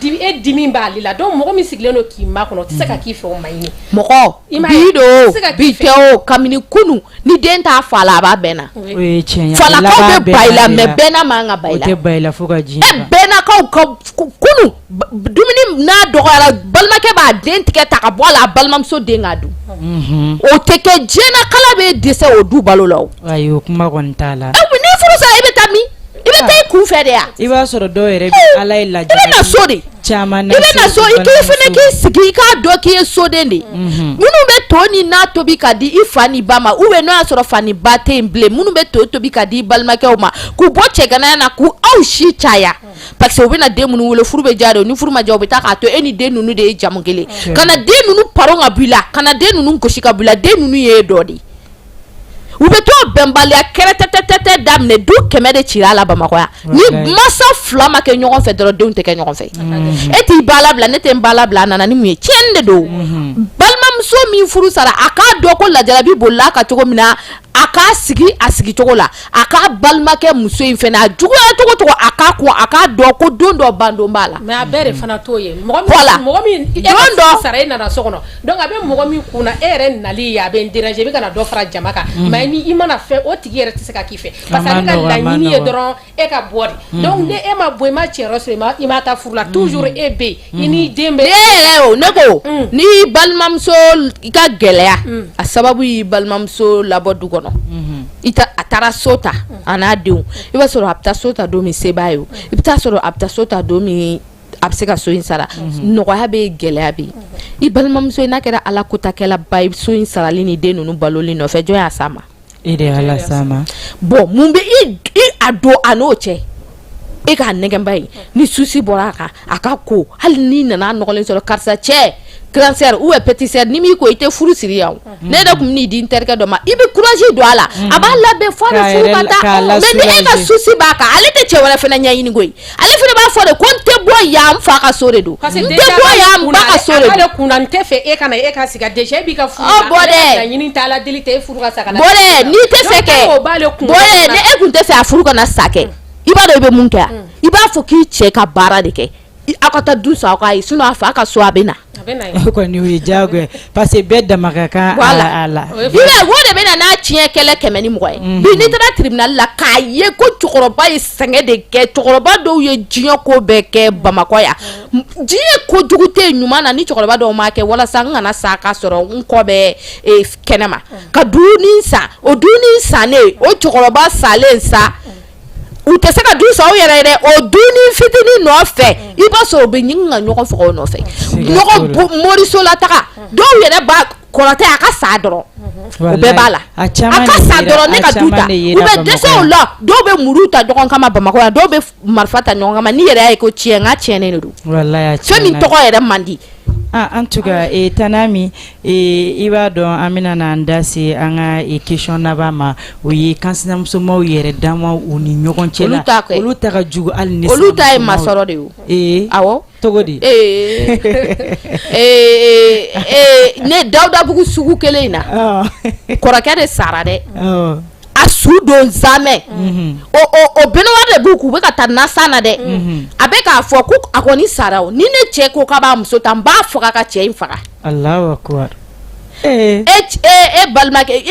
C: dimi b'ale la donc mɔgɔ min sigilen don k'i ma kɔnɔ o tɛ se ka k'i fɛ o maɲi mɔgɔ
B: bi do bi tɛ o kabini kunu ni den t'a fa la a b'a bɛn na
A: o ye tiɲɛ ye
B: falakaw bɛ ba i la mais bɛnna man ka ba i la
A: o tɛ ba i la fo ka diɲɛ
B: ban bɛnnakaw ka kunu dumuni n'a dɔgɔyara balimakɛ b'a den tigɛ ta ka bɔ a la a balimamuso den k'a dun o tɛ kɛ diɲɛna kala bɛ dɛsɛ o du balo la o
A: ayi o kuma kɔni t'a la
B: ni furu sa i bɛ taa min i bɛ taa i kun fɛ de ya
A: i b'a sɔrɔ dɔw yɛrɛ bɛ ala ye lajɛ
B: i bɛ na so de
A: caman
B: i bɛ na so i k'i fana k'i sigi i k'a dɔn k'i ye soden de minnu bɛ to ni n'a tobi ka di i fa ni ba ma ou bien n'o y'a sɔrɔ fa ni ba tɛ yen bilen minnu bɛ to tobi ka di i balimakɛw ma k'u bɔ cɛganaya na k'u aw si caya parce que u bɛ na den minnu wolo furu bɛ diya de ni furu ma diya u bɛ taa k'a to e ni den ninnu de ye jamu kelen ka na den ninnu paron ka bɔ i la ka na den ninnu gosi ka bɔ i la den ninnu ye dɔ de u bɛ to bɛnbaliya kɛrɛtɛtɛtɛ daminɛ du 100 de cira a la Bamakɔ yan ni masa 2 ma kɛ ɲɔgɔn fɛ dɔrɔn denw tɛ kɛ ɲɔgɔn fɛ e t'i ba labila ne tɛ n ba labila a nana ni mun ye tiɲɛni de don balimamuso min furu sara a k'a dɔn ko lajarabi bolila ka cogo min na a k'a sigi a sigi cogo la a k'a balimakɛ muso in fɛnɛ a juguya cogo cogo a k'a kun a k'a dɔn ko don dɔ bandon b'a la
C: mais a bɛɛ de fana t'o ye mɔgɔ min e ka sara e nana so kɔnɔ donc a bɛ mɔgɔ min kunna e yɛrɛ nali ye a bɛ n déranger i bɛ ka na dɔ fara jama kan mais ni i mana fɛn o tigi yɛrɛ tɛ se ka k'i fɛ parce que ale ka laɲini ye dɔrɔn e ka bɔ de donc ni e ma bɔ i ma cɛ yɔrɔ sɔrɔ i ma taa furu la toujours e bɛ yen i n'i den bɛ
B: e yɛrɛ o ne ko ni balimamuso i ka gɛlɛya a sababu y'i balimamuso labɔ du kɔnɔ a taara so ta a n'a denw i b'a sɔrɔ a bɛ taa so ta don min se b'a ye o i bɛ taa sɔrɔ a bɛ taa so ta don min a bɛ se ka so in sara nɔgɔya bɛ yen gɛlɛya bɛ yen i balimamuso n'a kɛra ala kotakɛla ba ye so in sarali ni den ninnu baloli nɔfɛ jɔn y'a s'a ma
A: e de ala s'a ma
B: bon mun bɛ i a don a n'o cɛ e k'a nɛgɛnba ye ni susi bɔra a kan a ka ko hali n'i nana nɔgɔlen sɔrɔ karisa cɛ grand sœur ou petit sœur ni mi ko i tɛ furu siri yan ne yɛrɛ tun bɛ n'i di n terikɛ dɔ ma i bɛ courage don a la a b'a labɛn fo a bɛ furu ka taa mais ni e ka susi b'a kan ale tɛ cɛ wɛrɛ fana ɲɛɲini koyi ale fana b'a fɔ de ko n tɛ bɔ yan n fa ka so de don n tɛ bɔ yan n ba ka so de don
C: ale kunna n tɛ fɛ e ka na e ka sigi déjà e b'i ka furu
B: la
C: laɲini t'a la deli tɛ e furu ka sa ka na
B: bɔdɛ n'i tɛ fɛ kɛ bɔdɛ ni e kun tɛ fɛ a furu ka na sa kɛ i b'a dɔn i bɛ mun kɛ i b'a fɔ k'i cɛ ka baara de kɛ aw ka taa du san aw k'a ye sinon a fa ka so a bɛ na
A: kɔni o ye diyagoya parce que bɛɛ dama ka kan a la
B: o de bɛ na n'a tiɲɛ kɛlɛ 100 ni 20 ye bi n'i taara tribunal la k'a ye ko cɛkɔrɔba ye sɛgɛn de kɛ cɛkɔrɔba dɔw ye diɲɛ ko bɛɛ kɛ Bamakɔ yan diɲɛ kojugu tɛ yen ɲuman na ni cɛkɔrɔba dɔw m'a kɛ walasa n kana sa k'a sɔrɔ n kɔ bɛ kɛnɛma ka dumuni san o dumuni sannen o cɛkɔrɔba salen sa u tɛ se ka du san u yɛrɛ dɛ o dumuni fitinin nɔfɛ i b'a sɔrɔ u bɛ ɲini ka ɲɔgɔn faga o nɔfɛ ɲɔgɔn moriso la taga dɔw yɛrɛ b'a kɔrɔtɛ a ka sa dɔrɔn o bɛɛ b'a la a ka sa dɔrɔn ne ka du ta u bɛ dɛsɛ o la dɔw bɛ muru ta ɲɔgɔn kama Bamakɔ yan dɔw bɛ marifa ta ɲɔgɔn kama n'i yɛrɛ y'a ye ko tiɲɛ n ka tiɲɛnen de don fɛn min tɔgɔ yɛrɛ man di
A: en tout cas Tanami i b'a dɔn an bɛna n'an da se an ka question laban ma o ye kansinamusomaw yɛrɛ dama u ni ɲɔgɔn cɛ la olu ta ka jugu hali ni
B: olu ta ye masɔrɔ de ye awɔ
A: togo di
B: ne Dawudabugu sugu kelen in na kɔrɔkɛ de sara dɛ a su don zamɛ o bɛnɛwari de b'u k'u bɛ ka taa nasa na dɛ a bɛ k'a fɔ ko a kɔni sara o ni ne cɛ ko k'a b'a muso ta n b'a faga ka cɛ in faga
A: Allahu akbar
B: e balimakɛ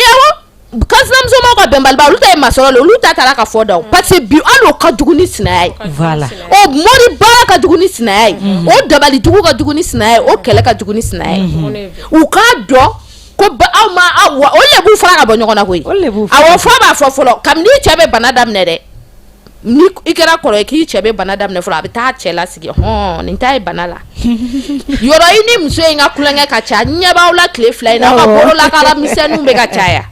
B: kansinamusomaw ka bɛnbaliba olu ta ye masɔrɔ le olu ta taara ka fɔ da o parce que bi hali o ka jugu ni sinaya ye
A: voilà
B: o mori baara ka jugu ni sinaya ye o dabali jugu ka jugu ni sinaya ye o kɛlɛ ka jugu ni sinaya ye u k'a dɔn ko aw ma o le b'u fara ka bɔ ɲɔgɔn na koyi awɔ fɔ b'a fɔ fɔlɔ kabini cɛ bɛ bana daminɛ dɛ ni i kɛra kɔrɔ ye k'i cɛ bɛ bana daminɛ fɔlɔ a bɛ taa cɛ lasigi nin ta ye bana la yɔrɔ i ni muso in ka kulonkɛ ka ca ɲɛ b'aw la tile 2 in na aw ka bololakala misɛnninw bɛ ka caya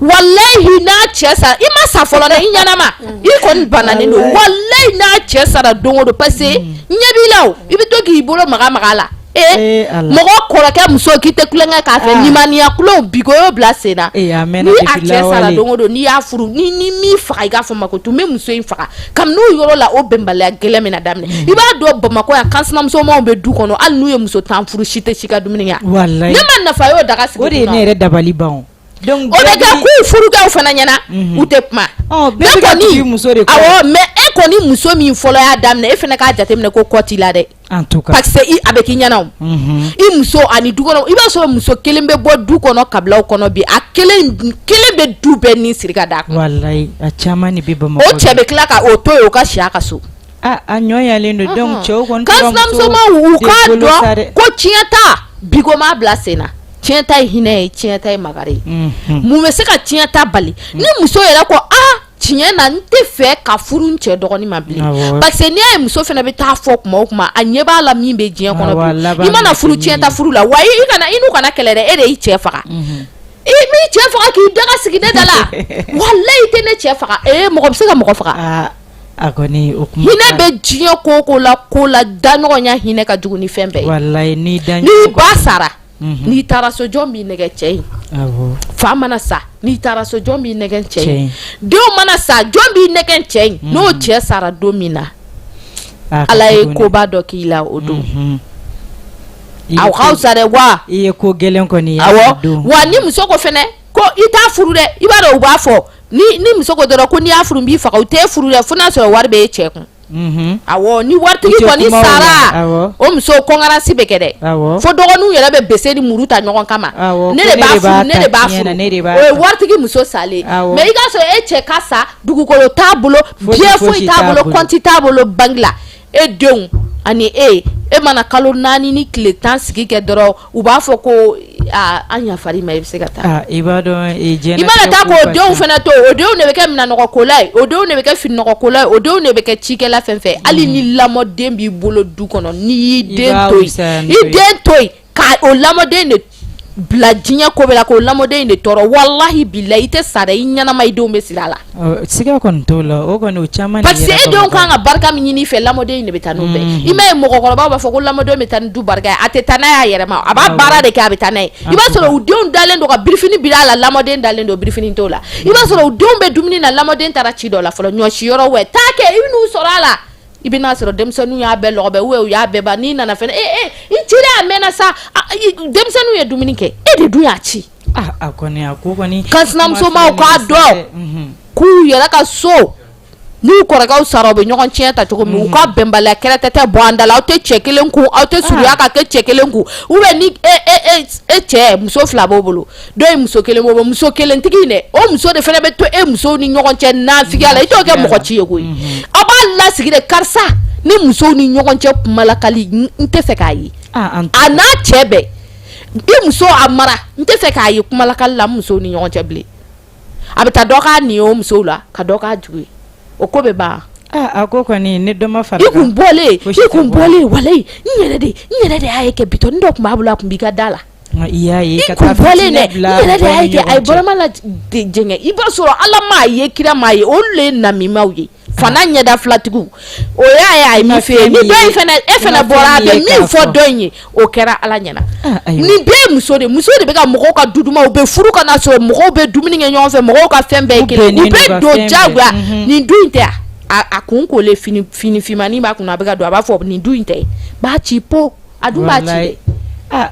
B: walahi n'a cɛ sara i ma sa fɔlɔ dɛ i ɲɛnama i kɔni bananen don walahi n'a cɛ sara don o don parce que ɲɛ b'i la o i bɛ to k'i bolo maga maga la mɔgɔ kɔrɔkɛ muso k'i tɛ kulonkɛ k'a fɛ limaniya kulon bigo y'o bila sen na ni a cɛ sara don o don n'i y'a furu ni min faga i k'a fɔ ma ko tun bɛ muso in faga kabini n'u yɔrɔ la o bɛnbaliya gɛlɛn min na daminɛ i b'a dɔn Bamakɔ yan kansinamusomanw bɛ du kɔnɔ hali n'u ye muso tan furu si tɛ si ka dumuni kɛ ne ma nafa y'o daga sigi
A: o de ye ne yɛrɛ dabali ban
B: donc o de kɛ k'u furukɛw fana ɲɛna u tɛ kuma
A: bɛɛ ka tugu muso de kɔ
B: awɔ mais e kɔni muso min fɔlɔ y'a daminɛ e fana k'a jateminɛ ko kɔ t'i la dɛ
A: en tout cas
B: parce que a bɛ k'i ɲɛna o i muso ani du kɔnɔ i b'a sɔrɔ muso kelen bɛ bɔ du kɔnɔ kabilaw kɔnɔ bi a kelen bɛ du bɛɛ ni siri ka d'a kan
A: wallahi a caman de bɛ Bamakɔ
B: o cɛ bɛ tila ka o to yen o ka si a ka so
A: a ɲɔyalen don donc cɛw kɔni
B: kansinamusomanw u k'a dɔn ko tiɲɛ ta bigo m'a bila sen na tiɲɛ ta ye hinɛ ye tiɲɛ ta ye magare ye mun bɛ se ka tiɲɛ ta bali ni muso yɛrɛ ko tiɲɛ na n tɛ fɛ ka furu n cɛ dɔgɔnin ma bilen parce que n'i y'a ye muso fana bɛ taa fɔ kuma o kuma a ɲɛ b'a la min bɛ diɲɛ kɔnɔ bi i mana furu tiɲɛ ta furu la wa i n'u kana kɛlɛ dɛ e de y'i cɛ faga i m'i cɛ faga k'i daga sigi ne da la walahi i tɛ ne cɛ faga mɔgɔ bɛ se ka mɔgɔ faga
A: a kɔni o kuma
B: hinɛ bɛ diɲɛ ko la daɲɔgɔnya hinɛ ka jugu ni fɛn bɛɛ ye
A: wallahi n'i
B: ba sara n'i taara so jɔn b'i nɛgɛ cɛ in fa mana sa n'i taara so jɔn b'i nɛgɛ cɛ in denw mana sa jɔn b'i nɛgɛ cɛ in n'o cɛ sara don min na ala ye koba dɔ k'i la o don aw ka fisa dɛ wa
A: i ye ko gɛlɛn kɔni ye
B: awɔ wa ni muso ko fɛnɛ ko i t'a furu dɛ i b'a dɔn u b'a fɔ ni muso ko dɔrɔn ko n'i y'a furu n b'i faga u t'e furu dɛ fo n'a sɔrɔ wari bɛ e cɛ kun awɔ ni waritigi kɔni sara o muso kɔngarasi bɛ kɛ dɛ fo dɔgɔninw yɛrɛ bɛ bese ni muru ta ɲɔgɔn kama ne de b'a furu o ye waritigi muso salen mais i ka sɔrɔ e cɛ ka sa dugukolo t'a bolo biɲɛ foyi t'a bolo kɔnti t'a bolo banque la e denw ani e mana kalo 4 ni tile 10 sigi kɛ dɔrɔn u b'a fɔ ko an yafari ma i bɛ se ka taa
A: i b'a dɔn
B: i mana taa k'o denw fana to o denw de bɛ kɛ minɛnɔgɔkola ye o denw de bɛ kɛ fininɔgɔkola ye o denw de bɛ kɛ cikɛla fɛn fɛn hali ni lamɔden b'i bolo du kɔnɔ n'i y'i den to yen i den to yen ka o lamɔden de bila diɲɛ ko bɛɛ la k'o lamɔden de tɔɔrɔ walahi bilahi i tɛ sa dɛ i ɲɛnama i denw bɛ siri a la
A: siga kɔni t'o la o kɔni o caman
B: parce que e denw kan ka barika min ɲini i fɛ lamɔden de bɛ taa n'o bɛɛ i m'a ye mɔgɔkɔrɔbaw b'a fɔ ko lamɔden bɛ taa ni du barika ye a tɛ taa n'a y'a yɛrɛ ma a b'a baara de kɛ a bɛ taa n'a ye i b'a sɔrɔ u denw dalen don ka birifini biri a la lamɔden dalen don birifini t'o la i b'a sɔrɔ u denw bɛ dumuni na lamɔden taara ci dɔ la fɔlɔ ɲɔsi yɔrɔ wɛ taa kɛ i bɛ n'u sɔrɔ a la i bɛ n'a sɔrɔ denmisɛnninw y'a bɛɛ lɔgɔbɛ u y'a bɛɛ ban n'i nana fɛnɛ i cira a mɛnna sa denmisɛnninw ye dumuni kɛ e de dun y'a ci
A: a kɔni a ko kɔni
B: kansinamusomaw k'a dɔn k'u yɛrɛ ka so n'u kɔrɔkɛw sara u bɛ ɲɔgɔn tiɲɛ ta cogo min u ka bɛnbaliya kɛrɛtɛ bɔ an da la aw tɛ cɛ kelen kun aw tɛ surunya ka kɛ cɛ kelen kun ni e cɛ muso 2 b'o bolo dɔ ye muso kelen b'o bolo muso kelentigi in dɛ o muso de fana bɛ to e musow ni ɲɔgɔn cɛ nafigiya la i t'o kɛ mɔgɔ ci ye koyi aw b'a lasigi de karisa ni musow ni ɲɔgɔn cɛ kumalakali n tɛ fɛ k'a ye a n'a cɛ bɛɛ i muso a mara n tɛ fɛ k'a ye kumalakali la musow ni ɲɔgɔn cɛ bilen a bɛ taa dɔ k'a nin o musow la ka dɔ k'a jugu ye o ko bɛ ban
A: a ko kɔni ne dɔ ma fara
B: i kun bɔlen walayi n yɛrɛ de y'a ye kɛ bitɔni dɔ tun b'a bolo a tun b'i ka da la
A: i y'a ye
B: ka taa bɔlen dɛ n yɛrɛ de y'a ye kɛ a ye bɔrɔma la jɛngɛ i b'a sɔrɔ ala m'a ye kira m'a ye olu le ye namimaw ye fana ɲɛda filatigiw o y'a ye a ye min f'e ye ni dɔ in fana e fana bɔra a bɛ min fɔ dɔ in ye o kɛra ala ɲɛna nin bɛɛ ye muso de bɛ ka mɔgɔw ka du duman u bɛ furu ka na sɔrɔ mɔgɔw bɛ dumuni kɛ ɲɔgɔn fɛ mɔgɔw ka fɛn bɛɛ ye kelen u bɛ don jagoya nin du in tɛ a kun kolen fini fimanin b'a kun a bɛ ka don a b'a fɔ nin du in tɛ b'a ci po a dun b'a ci dɛ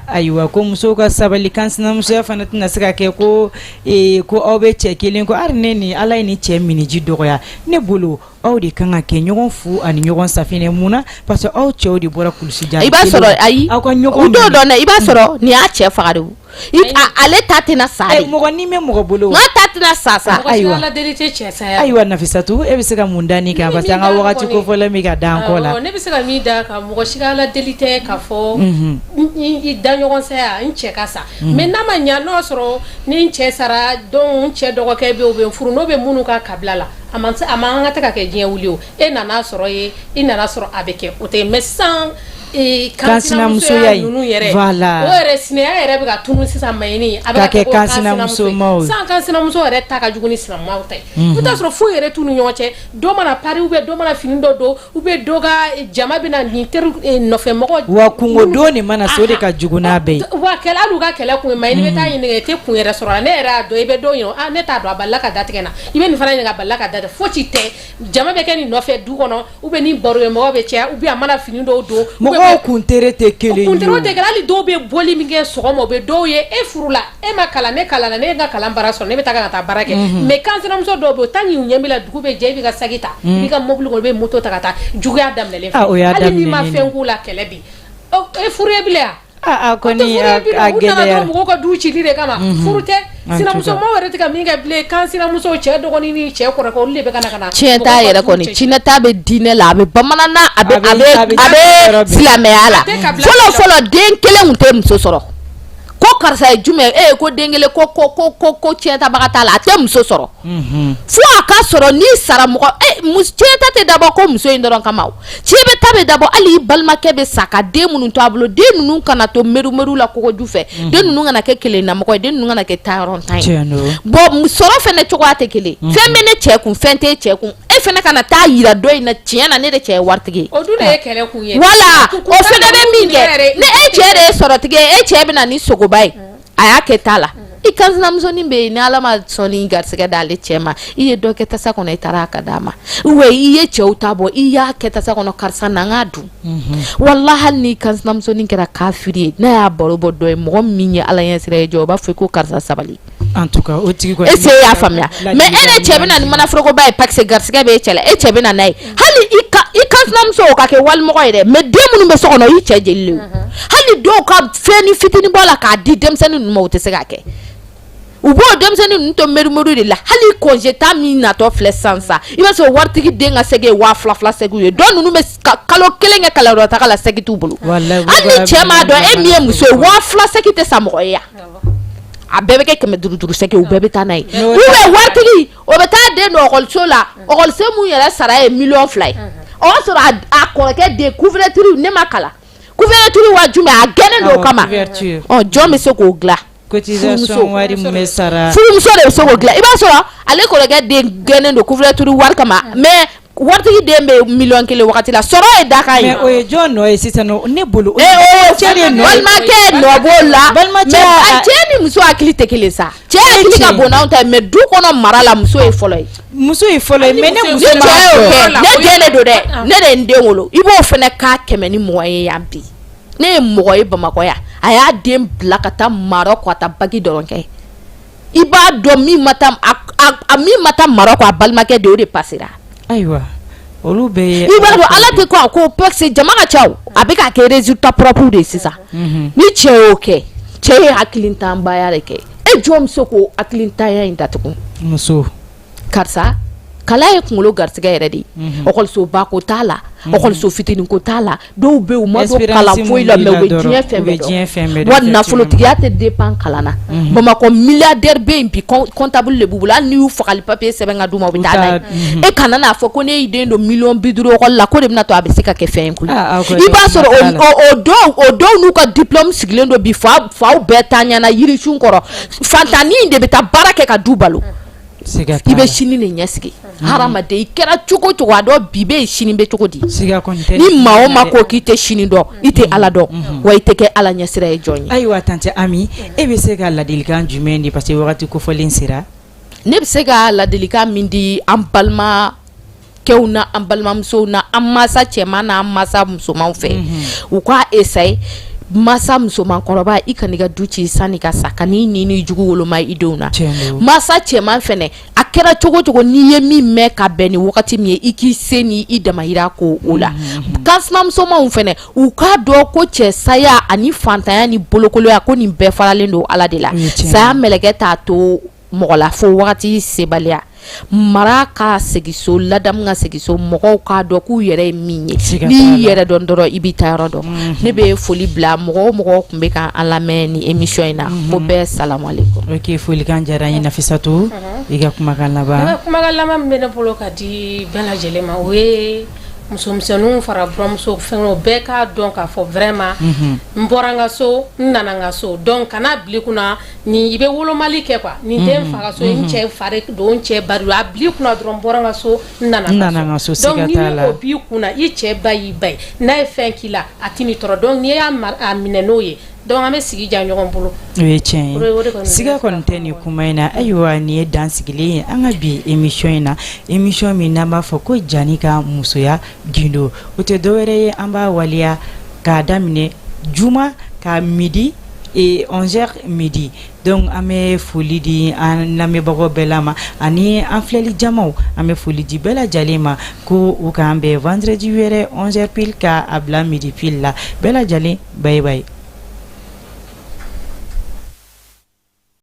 A: ayiwa ko musow ka sabali kansinamusoya fana tɛna se ka kɛ ko aw bɛ cɛ kelen ko ari ne ni ala ye ni cɛ miniji dɔgɔya ne bolo aw de kan ka kɛ ɲɔgɔn fu ani ɲɔgɔn safinɛ mun na parce que aw cɛw de bɔra kulusi jan
B: i b'a sɔrɔ ayi
A: aw ka ɲɔgɔn
B: u t'o dɔn dɛ i b'a sɔrɔ nin y'a cɛ faga de ale ta tɛna sa de
A: mɔgɔ ni mɛ mɔgɔ bolo
B: n'a ta tina sasa
C: ayiwa la delite cɛ saya
A: ayiwa Nafisatu e bɛ se ka mun da ni kan parce que an ka wagati kofɔlen mi ka dan kɔ la
C: ne bɛ se ka min da ka mɔgɔ si ka la delite ka fɔ i da ɲɔgɔn saya n cɛ ka sa mais n'a ma ɲa n'o sɔrɔ ni n cɛ sara donc n cɛ dɔgɔkɛ bɛ u bɛ furu n'o bɛ minnu ka kabila la a man an ka tɛ ka kɛ diɲɛ wuli o e nana sɔrɔ ye i nana sɔrɔ a bɛ kɛ o tɛ mais sisan kansinamusoya ninnu yɛrɛ
A: voilà
C: o yɛrɛ sinaya yɛrɛ bɛ ka tunu sisan mayini a bɛ ka kɛ kansinamuso sisan kansinamuso yɛrɛ ta ka jugu ni sinamaw ta ye i t'a sɔrɔ foyi yɛrɛ t'u ni ɲɔgɔn cɛ dɔ mana pari ou bien dɔ mana fini dɔ don ou bien dɔ ka jama bɛna nin teri nɔfɛ mɔgɔ
A: wa kungo don nin mana so de ka jugu n'a bɛɛ ye
C: wa kɛlɛ hali u ka kɛlɛ kun ye mayini bɛ taa ɲininka i tɛ kun yɛrɛ sɔrɔ la ne yɛrɛ y'a dɔn i bɛ dɔ ɲininka ne t'a dɔn a balila ka datigɛ na i bɛ nin fana ɲininka a balila ka datigɛ fo ci tɛ jama bɛ kɛ nin nɔfɛ du kɔnɔ ou bien ni baro ye mɔgɔ bɛ caya ou bien a mana fini dɔw don
A: mɔgɔw kun tere tɛ kelen ye
C: kuntero tɛ kelen hali dɔw bɛ bɔli min kɛ sɔgɔma o bɛ dɔw ye e furu la e ma kalan ne kalan na ne ye n ka kalan baara sɔrɔ ne bɛ taa ka taa baara kɛ mais kansinamuso dɔw bɛ yen tant que u ɲɛ b'i la dugu bɛ jɛ i b'i ka sagi ta i b'i ka mobili kɔnɔ i bɛ moto ta ka taa juguya daminɛlen fɛ hali n'i ma fɛn k'u la kɛlɛ bi e furu ye bilen
A: a kɔni a
C: gɛlɛyara u nana mɔgɔw ka du cili de kama furu tɛ sinamusomaw yɛrɛ tɛ ka min kɛ bilen kan sinamuso cɛ dɔgɔnin ni cɛ kɔrɔkɛ olu de bɛ ka na
B: tiɲɛ t'a yɛrɛ kɔni tiɲɛ t'a bɛ diinɛ la a bɛ bamanan na a bɛ silamɛya la fɔlɔ den kelen tun tɛ muso sɔrɔ ko karisa ye jumɛn ko den kelen ko tiɲɛ tabaga t'a la a tɛ muso sɔrɔ fo a ka sɔrɔ n'i sara mɔgɔ tiɲɛ ta tɛ dabɔ ko muso in dɔrɔn kama o tiɲɛ ta bɛ dabɔ hali i balimakɛ bɛ sa ka den minnu to a bolo den ninnu kana to meriw la kɔgɔju fɛ den ninnu kana kɛ kelennamɔgɔ ye den ninnu kana kɛ taayɔrɔntan ye bon sɔrɔ fɛnɛ cogoya tɛ kelen fɛn bɛ ne cɛ kun fɛn tɛ cɛ kun e fɛnɛ kana taa yira dɔ in na tiɲɛ na ne de cɛ ye waritigi ye
C: o dun de ye kɛlɛ kun ye
B: wala o fɛnɛ bɛ min kɛ ne e cɛ de ye sɔrɔtigi ye e cɛ bɛ na ni sogoba ye a y'a kɛ t'a la i kansinamusonin bɛ yen ni ala ma sɔn ni garisɛgɛ d'ale cɛ ma i ye dɔ kɛ tasa kɔnɔ i taara a ka d'a ma ou i ye cɛw ta bɔ i y'a kɛ tasa kɔnɔ karisa na n k'a dun walahi hali ni kansinamusonin kɛra kafiri ye n'a y'a baro bɔ dɔ ye mɔgɔ min ye ala ɲɛ sira ye jɔ o b'a fɔ ko karisa sabali
A: en tout cas o tigi
B: e se y'a faamuya mais e de cɛ bɛ na ni manaforokoba ye parce que garisɛgɛ bɛ e cɛ la e cɛ bɛ na n'a ye hali i kansinamuso o ka kɛ walimɔgɔ ye dɛ mais den minnu bɛ so kɔnɔ i cɛ jeli le hali dɔw ka fɛn ni fitinin bɔ la k'a di denmisɛnnin ninnu ma o tɛ se k'a kɛ u b'o denmisɛnnin ninnu to meriw de la hali congé ta min natɔ filɛ sisan i b'a sɔrɔ waritigi den ka sɛgi ye 2000 sɛgiw ye dɔw ninnu bɛ kalo kelen kɛ kalanyɔrɔtaga la sɛgi t'u bolo hali ni cɛ m'a dɔn e min ye muso ye 2000 sɛgi tɛ sa mɔgɔ ye yan a bɛɛ bɛ kɛ 500 sɛgi u bɛɛ bɛ taa n'a ye ou bien waritigi o bɛ taa den don ɔkɔliso la ɔkɔlisen mun yɛrɛ sara ye 2 millions ye o y'a sɔrɔ a kɔrɔkɛ den couverture ne ma kalan couverture wa jumɛn a gɛnnen don o kama jɔn bɛ se k'o dilan
A: cotisation wari mun bɛ sara
B: furumuso de bɛ se k'o dilan i b'a sɔrɔ ale kɔrɔkɛ den gɛnnen don couverture wari kama mais waritigi den bɛ 1 million wagati la sɔrɔ ye dakan ye
A: mais o ye jɔn nɔ ye sisan ne bolo
B: cɛ de nɔ balimakɛ nɔ b'o la mais a cɛ ni muso hakili tɛ kelen sa cɛ hakili ka bon n'anw ta ye mais du kɔnɔ mara la muso ye fɔlɔ ye
A: mais ne muso
B: ma kɛ ne den de don dɛ ne de ye n den wolo i b'o fɛnɛ k'a 100 ni 20 ye yan bi ne ye mɔgɔ ye Bamakɔ yan a y'a den bila ka taa Marɔku a taa bagi dɔrɔn kɛ i b'a dɔn min ma taa Marɔku a balimakɛ de o de passera
A: ayiwa olu bɛ
B: i b'a dɔn ala tɛ ko parce que jama ka ca a bɛ ka kɛ résultat propre de sisan ni cɛ y'o kɛ cɛ ye hakilintanbaya de kɛ e jɔn bɛ se k'o hakilintanya in datugu
A: muso
B: karisa kala ye kunkolo garisɛgɛ yɛrɛ de ye ɔkɔlisoba ko t'a la ɔkɔliso fitinin ko t'a la dɔw bɛ yen u ma don kalan foyi la mais u bɛ diɲɛ fɛn bɛɛ dɔn wa nafolotigiya tɛ dépend kalan na Bamakɔ milliardaire bɛ yen bi comptable de b'u bolo hali n'i y'u fagali papier sɛbɛn ka d'u ma u bɛ taa n'a ye e kana n'a fɔ ko ne y'i den don 50 ekɔli la ko de bɛna to a bɛ se ka kɛ fɛn ye koyi i b'a sɔrɔ o dɔw n'u ka diplôme sigilen don bi faw bɛɛ taa ɲɛna yirisun kɔrɔ fantanni de bɛ taa baara kɛ ka du balo i bɛ sini de ɲɛsigi hadamaden i kɛra cogo cogo a dɔn bi bɛ sini bɛ cogo di ni maa o maa ko k'i tɛ sini dɔn i tɛ ala dɔn wa i tɛ kɛ ala ɲɛsira ye jɔn ye
A: ayiwa tante Ami e bɛ se ka ladilikan jumɛn di parce que wagati kofɔlen sera
B: ne bɛ se ka ladilikan min di an balimakɛw na an balimamusow na an mansa cɛman n'an mansa musomanw fɛ u k'a essayer masa musoman kɔrɔba i ka n'i ka du ci sanni ka sa ka n'i ni jugu woloma i denw na masa cɛman fɛnɛ a kɛra cogo cogo n'i ye min mɛn ka bɛn ni wagati min ye i k'i se ni i damayira ko o la kansinamusomanw fɛnɛ u k'a dɔn ko cɛ saya ani fantanya ni bolokoloya ko nin bɛɛ faralen don ala de la saya mɛlɛkɛ t'a to mɔgɔ la fo wagati sebaliya mara ka segiso ladam ka segiso mɔgɔw k'a dɔn k'u yɛrɛ ye min ye n'i yɛrɛ dɔn dɔrɔn i b'i ta yɔrɔ dɔn ne bɛ foli bila mɔgɔw tun bɛ ka an lamɛn ni émission in na ko bɛɛ salamu aleykum.
A: ok folikan diyara n ye Nafisatu i ka kumakan laban.
C: n ka kumakan laban min bɛ ne bolo ka di bɛɛ lajɛlen ma o ye musomisɛnninw fara buramuso fɛnw bɛɛ k'a dɔn k'a fɔ vraiment n bɔra n ka so n nana n ka so donc kana bili kunna ni i bɛ wolomali kɛ quoi ni den fa ka so n cɛ fari don n cɛ bari a bili kunna dɔrɔn n bɔra n ka so n nana n ka so donc ni o b'i kunna i cɛ ba y'i ba ye n'a ye fɛn k'i la a t'i ni tɔɔrɔ donc n'i y'a minɛ n'o ye donc an bɛ sigi ja ɲɔgɔn bolo.
A: o ye tiɲɛ ye siga kɔni tɛ nin kuma in na ayiwa nin ye dan sigilen ye an ka bi émission in na émission min n'an b'a fɔ ko jani ka musoya gindo o tɛ dɔwɛrɛ ye an b'a waleya k'a daminɛ juma ka midi et 11h midi donc an bɛ foli di an lamɛnbagaw bɛɛ la ma ani an filɛli jamaw an bɛ foli di bɛɛ lajɛlen ma ko u k'an bɛn vendredi wɛrɛ 11h pile ka a bila midi pile la bɛɛ lajɛlen bye bye.